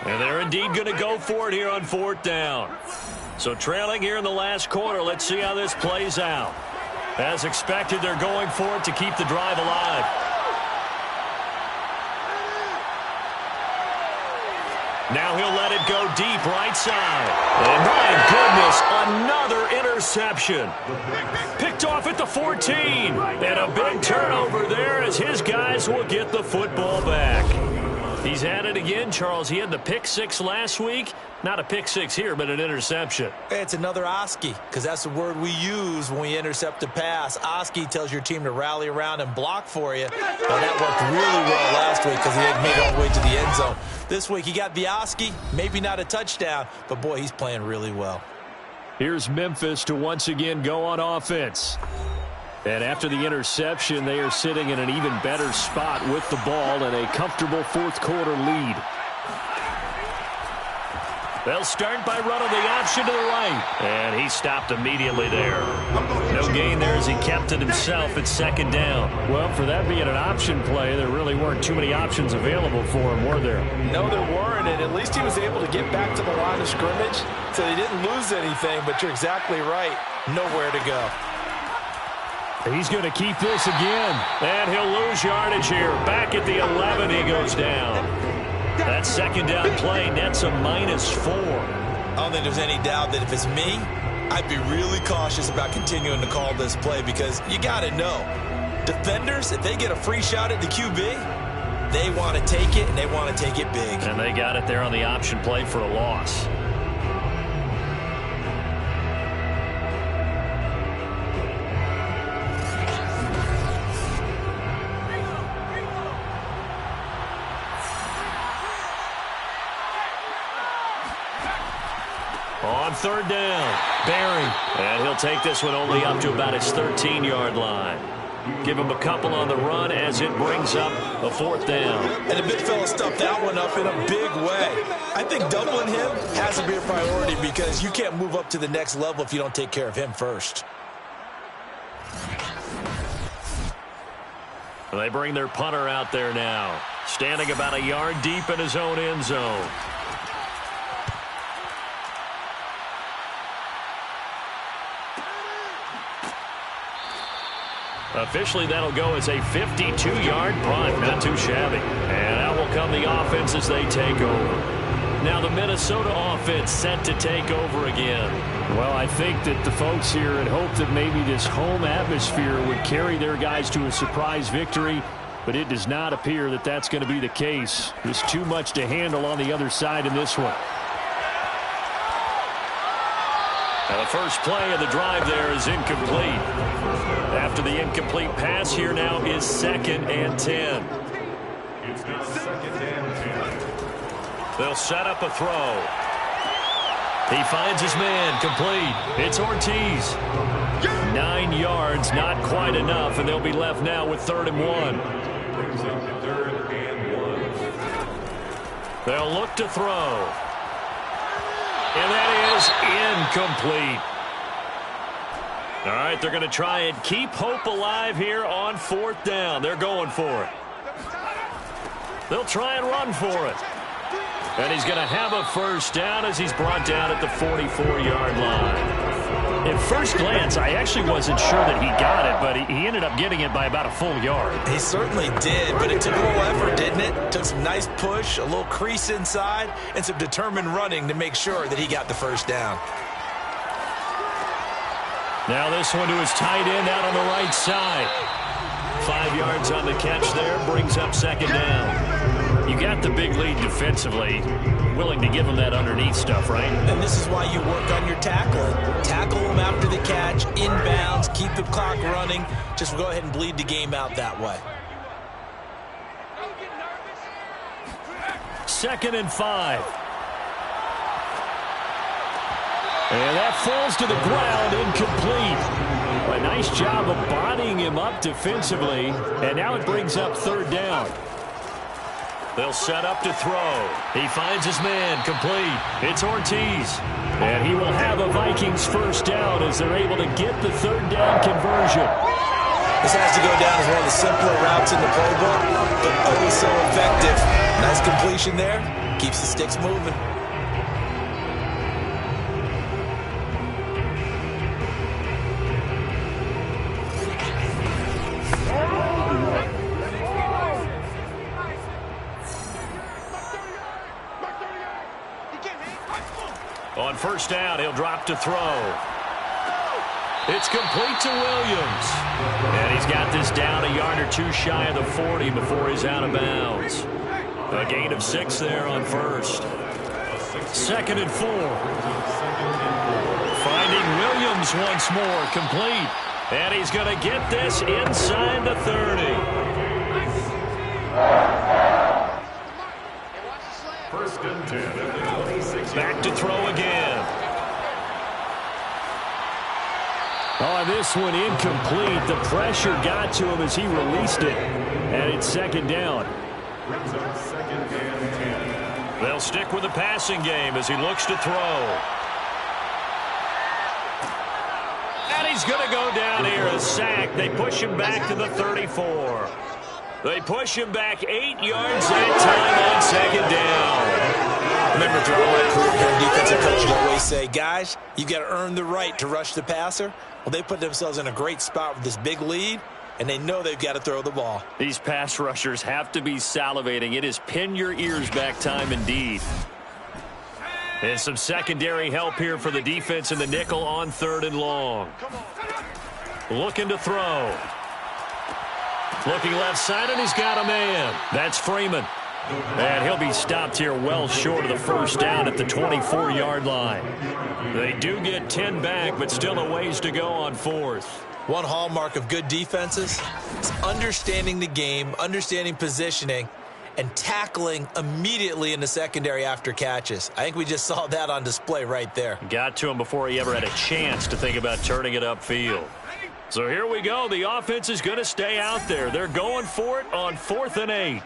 And they're indeed going to go for it here on 4th down. So trailing here in the last quarter, let's see how this plays out. As expected, they're going for it to keep the drive alive. Now he'll let it go deep right side. And my goodness, another interception. Picked off at the 14. And a big turnover there as his guys will get the football back. He's had it again, Charles. He had the pick 6 last week. Not a pick 6 here, but an interception. It's another Oski, because that's the word we use when we intercept a pass. Oski tells your team to rally around and block for you. Now, that worked really well last week because he had made it all the way to the end zone. This week, he got the Oski, maybe not a touchdown, but, boy, he's playing really well. Here's Memphis to once again go on offense. And after the interception, they are sitting in an even better spot with the ball and a comfortable 4th quarter lead. They'll start by running the option to the right. And he stopped immediately there. No gain there as he kept it himself at 2nd down. Well, for that being an option play, there really weren't too many options available for him, were there? No, there weren't, and at least he was able to get back to the line of scrimmage, so he didn't lose anything, but you're exactly right. Nowhere to go. He's going to keep this again, and he'll lose yardage here. Back at the 11, he goes down. That 2nd down play nets a -4. I don't think there's any doubt that if it's me, I'd be really cautious about continuing to call this play because you got to know, defenders, if they get a free shot at the QB, they want to take it, and they want to take it big. And they got it there on the option play for a loss. On 3rd down, Barry. And he'll take this one only up to about his 13-yard line. Give him a couple on the run as it brings up a 4th down. And the big fella stuffed that one up in a big way. I think doubling him has to be a priority because you can't move up to the next level if you don't take care of him first. They bring their punter out there now, standing about a yard deep in his own end zone. Officially, that'll go as a 52-yard punt. Not too shabby. And out will come the offense as they take over. Now the Minnesota offense set to take over again. Well, I think that the folks here had hoped that maybe this home atmosphere would carry their guys to a surprise victory, but it does not appear that that's going to be the case. There's too much to handle on the other side in this one. Now the first play of the drive there is incomplete. After the incomplete pass, here now is 2nd and 10. It's now 2nd and 10. They'll set up a throw. He finds his man, complete. It's Ortiz. 9 yards, not quite enough, and they'll be left now with 3rd and 1. Brings up 3rd and 1. They'll look to throw. And that is incomplete. All right, they're going to try and keep hope alive here on 4th down. They're going for it. They'll try and run for it. And he's going to have a 1st down as he's brought down at the 44-yard line. At first glance, I actually wasn't sure that he got it, but he ended up getting it by about a full yard. He certainly did, but it took a little effort, didn't it? Took some nice push, a little crease inside, and some determined running to make sure that he got the 1st down. Now this one to his tight end out on the right side. 5 yards on the catch there, brings up 2nd down. You got the big lead defensively. Willing to give him that underneath stuff, right? And this is why you work on your tackling. Tackle him after the catch, inbounds, keep the clock running. Just go ahead and bleed the game out that way. 2nd and 5. And that falls to the ground, incomplete. A nice job of bodying him up defensively, and now it brings up 3rd down. They'll set up to throw. He finds his man, complete. It's Ortiz. And he will have a Vikings 1st down as they're able to get the 3rd down conversion. This has to go down as one of the simpler routes in the playbook, but always so effective. Nice completion there. Keeps the sticks moving. On 1st down, he'll drop to throw. It's complete to Williams. And he's got this down a yard or 2 shy of the 40 before he's out of bounds. A gain of 6 there on 1st. 2nd and 4. Finding Williams once more, complete. And he's going to get this inside the 30. 1st and 10 at the 26. Back to throw again. Oh, this one incomplete. The pressure got to him as he released it. And it's 2nd down. Brings up 2nd and 10. They'll stick with the passing game as he looks to throw. And he's going to go down here, a sack. They push him back to the 34. They push him back 8 yards that time on 2nd down. Remember, throughout my career, defensive coaches always say, guys, you got to earn the right to rush the passer. Well, they put themselves in a great spot with this big lead, and they know they've got to throw the ball. These pass rushers have to be salivating. It is pin your ears back time indeed. And some secondary help here for the defense in the nickel on 3rd and long. Looking to throw. Looking left side, and he's got a man. That's Freeman. And he'll be stopped here well short of the 1st down at the 24-yard line. They do get 10 back, but still a ways to go on 4th. One hallmark of good defenses is understanding the game, understanding positioning, and tackling immediately in the secondary after catches. I think we just saw that on display right there. Got to him before he ever had a chance to think about turning it upfield. So here we go. The offense is going to stay out there. They're going for it on 4th and 8.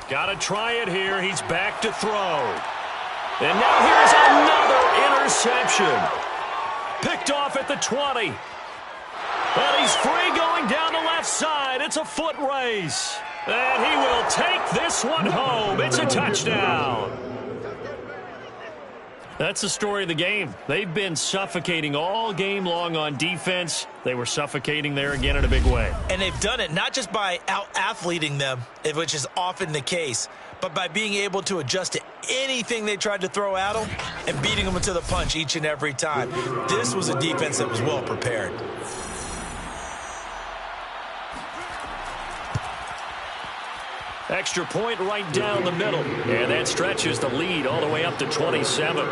Got to try it here. He's back to throw. And now here's another interception. Picked off at the 20. But he's free going down the left side. It's a foot race. And he will take this one home. It's a touchdown. That's the story of the game. They've been suffocating all game long on defense. They were suffocating there again in a big way. And they've done it not just by out-athleting them, which is often the case, but by being able to adjust to anything they tried to throw at them and beating them to the punch each and every time. This was a defense that was well prepared. Extra point right down the middle. And that stretches the lead all the way up to 27. A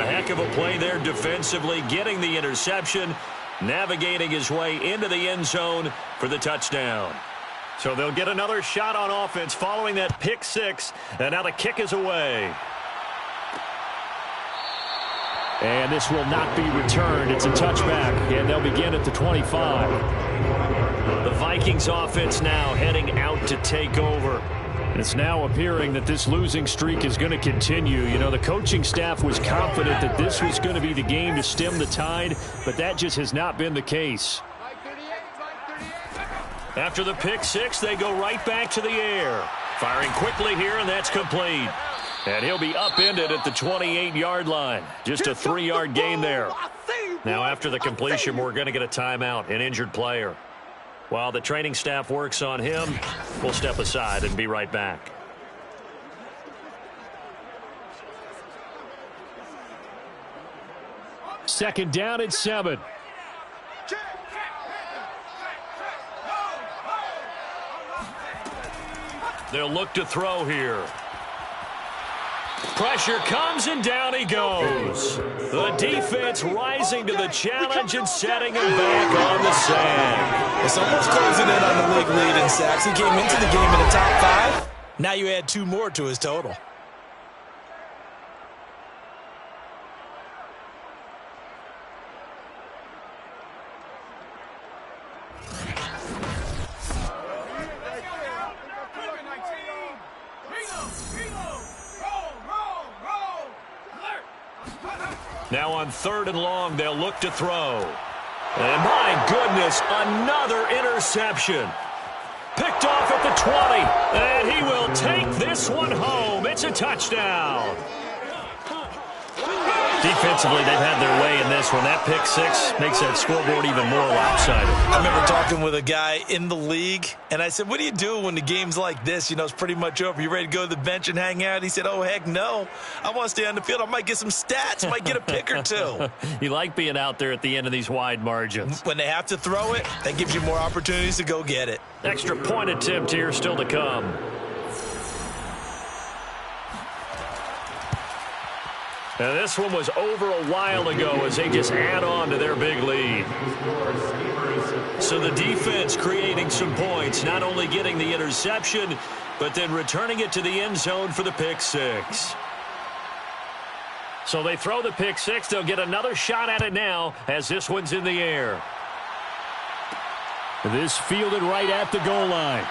heck of a play there defensively, getting the interception, navigating his way into the end zone for the touchdown. So they'll get another shot on offense following that pick 6. And now the kick is away. And this will not be returned. It's a touchback, and they'll begin at the 25. The Vikings offense now heading out to take over. And it's now appearing that this losing streak is going to continue. You know, the coaching staff was confident that this was going to be the game to stem the tide, but that just has not been the case. After the pick 6, they go right back to the air. Firing quickly here, and that's complete. And he'll be upended at the 28-yard line. Just a 3-yard gain there. Now, after the completion, we're going to get a timeout, an injured player. While the training staff works on him, we'll step aside and be right back. Second down and 7. They'll look to throw here. Pressure comes, and down he goes. The defense rising to the challenge and setting him back on the sand. It's almost closing in on the league lead in sacks. He came into the game in the top 5. Now you add 2 more to his total. Now on 3rd and long, they'll look to throw. And my goodness, another interception. Picked off at the 20, and he will take this one home. It's a touchdown. Defensively, they've had their way in this one. That pick 6 makes that scoreboard even more lopsided. I remember talking with a guy in the league, and I said, what do you do when the game's like this? You know, it's pretty much over. You ready to go to the bench and hang out? He said, oh, heck no. I want to stay on the field. I might get some stats. I might get a pick or 2. You like being out there at the end of these wide margins. When they have to throw it, that gives you more opportunities to go get it. Extra point attempt here still to come. Now this one was over a while ago as they just add on to their big lead. So the defense creating some points, not only getting the interception, but then returning it to the end zone for the pick 6. So they throw the pick 6. They'll get another shot at it now as this one's in the air. This fielded right at the goal line.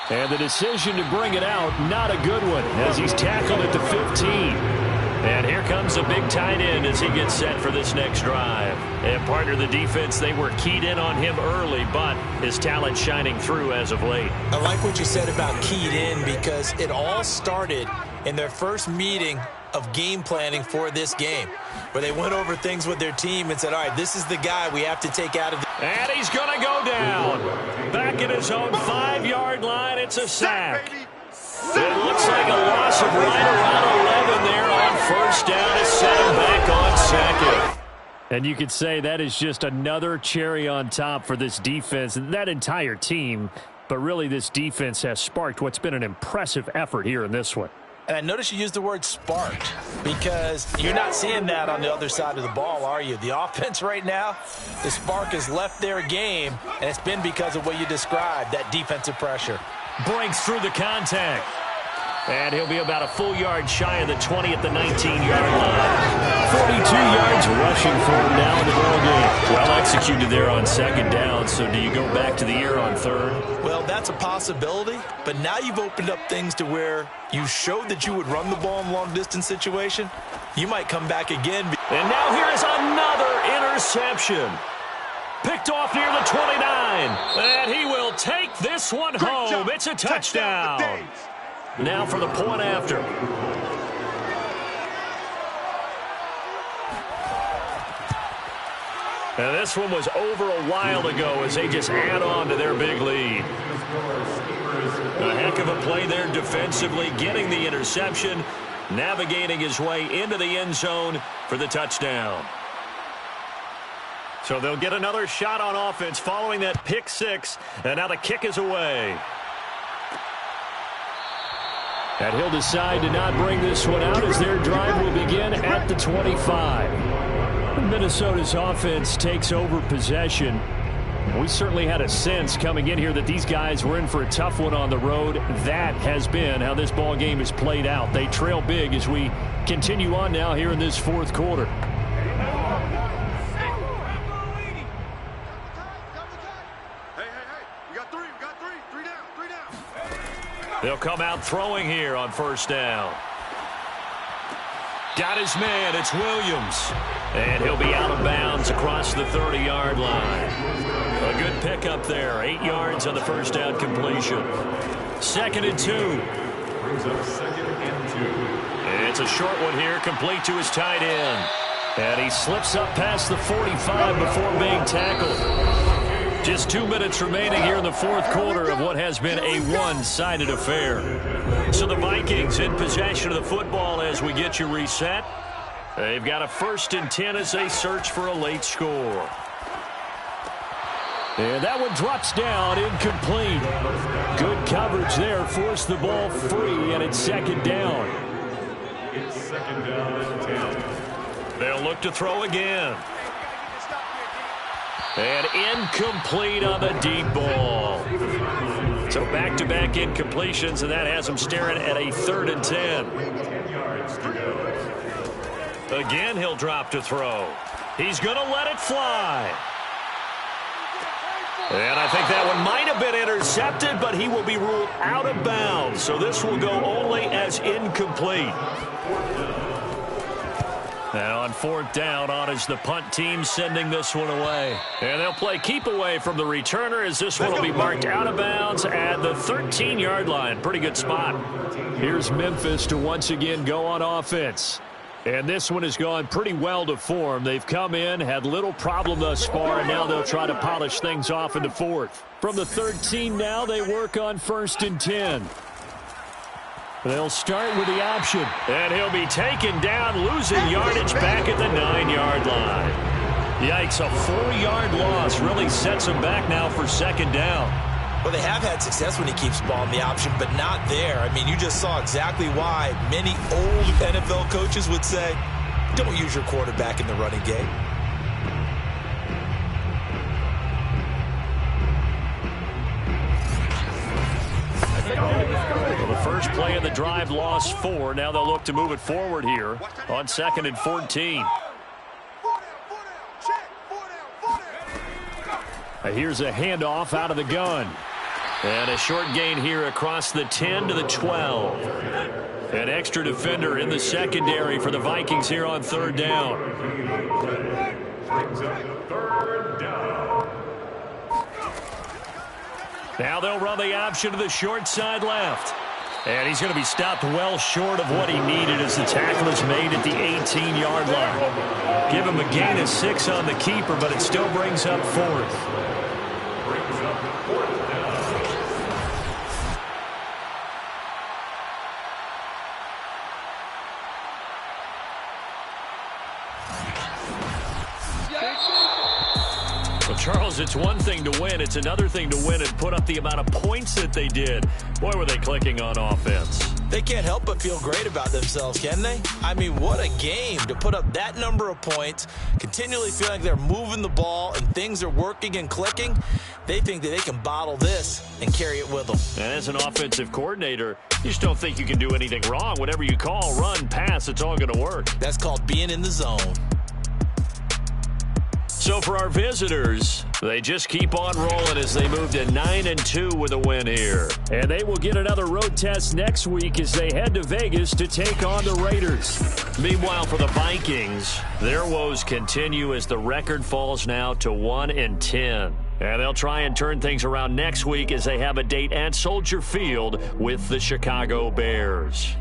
And the decision to bring it out, not a good one, as he's tackled at the 15. And here comes the big tight end as he gets set for this next drive. And partner, the defense, they were keyed in on him early, but his talent shining through as of late. I like what you said about keyed in because it all started in their first meeting of game planning for this game, where they went over things with their team and said, all right, this is the guy we have to take out of the... And he's going to go down. Back at his own 5-yard line, it's a sack. It looks like a loss of right around 11 there on first down to set him back on second. And you could say that is just another cherry on top for this defense and that entire team. But really, this defense has sparked what's been an impressive effort here in this one. And I noticed you used the word sparked because you're not seeing that on the other side of the ball, are you? The offense right now, the spark has left their game, and it's been because of what you described, that defensive pressure. Breaks through the contact. And he'll be about a full yard shy of the 20 at the 19-yard line. 42 yards rushing for him now in the ball game. Well executed there on second down. So do you go back to the air on 3rd? Well, that's a possibility. But now you've opened up things to where you showed that you would run the ball in long-distance situation. You might come back again. And now here is another interception. Picked off near the 29. And he will take this one home. It's a touchdown. Now for the point after. And this one was over a while ago as they just add on to their big lead. A heck of a play there defensively, getting the interception, navigating his way into the end zone for the touchdown. So they'll get another shot on offense following that pick 6, and now the kick is away. And he'll decide to not bring this one out as their drive will begin at the 25. Minnesota's offense takes over possession. We certainly had a sense coming in here that these guys were in for a tough one on the road. That has been how this ball game is played out. They trail big as we continue on now here in this 4th quarter. They'll come out throwing here on first down. Got his man. It's Williams. And he'll be out of bounds across the 30-yard line. A good pickup there. 8 yards on the first down completion. 2nd and 2. Brings up 2nd and 2. And it's a short one here, complete to his tight end. And he slips up past the 45 before being tackled. Just 2 minutes remaining here in the 4th quarter of what has been a one-sided affair. So the Vikings in possession of the football as we get you reset. They've got a 1st and 10 as they search for a late score. And that one drops down, incomplete. Good coverage there, forced the ball free, and it's 2nd down. It's second down and 10. They'll look to throw again. And incomplete on the deep ball. So back-to-back incompletions, and that has him staring at a 3rd and 10. 10 yards to go. Again, he'll drop to throw. He's going to let it fly. And I think that one might have been intercepted, but he will be ruled out of bounds. So this will go only as incomplete. Now on 4th down, on is the punt team sending this one away. And they'll play keep away from the returner as this one will be marked out of bounds at the 13-yard line. Pretty good spot. Here's Memphis to once again go on offense. And this one has gone pretty well to form. They've come in, had little problem thus far, and now they'll try to polish things off into 4th. From the 13 now, they work on 1st and 10. They'll start with the option. And he'll be taken down, losing yardage back at the 9-yard line. Yikes, a 4-yard loss really sets him back now for 2nd down. Well, they have had success when he keeps the ball in the option, but not there. I mean, you just saw exactly why many old NFL coaches would say, don't use your quarterback in the running game. Well, the first play of the drive lost 4. Now they'll look to move it forward here on 2nd and 14. Here's a handoff out of the gun. And a short gain here across the 10 to the 12. An extra defender in the secondary for the Vikings here on 3rd down. Brings up the 3rd down. Now they'll run the option to the short side left. And he's going to be stopped well short of what he needed as the tackle is made at the 18-yard line. Give him a gain of 6 on the keeper, but it still brings up 4th. Brings up 4th down. Well, Charles, it's one thing to win. It's another thing to win and put up the amount of points that they did. Boy, were they clicking on offense. They can't help but feel great about themselves, can they? I mean, what a game to put up that number of points, continually feeling like they're moving the ball and things are working and clicking. They think that they can bottle this and carry it with them. And as an offensive coordinator, you just don't think you can do anything wrong. Whatever you call, run, pass, it's all going to work. That's called being in the zone. So for our visitors, they just keep on rolling as they move to 9-2 with a win here. And they will get another road test next week as they head to Vegas to take on the Raiders. Meanwhile, for the Vikings, their woes continue as the record falls now to 1-10. And they'll try and turn things around next week as they have a date at Soldier Field with the Chicago Bears.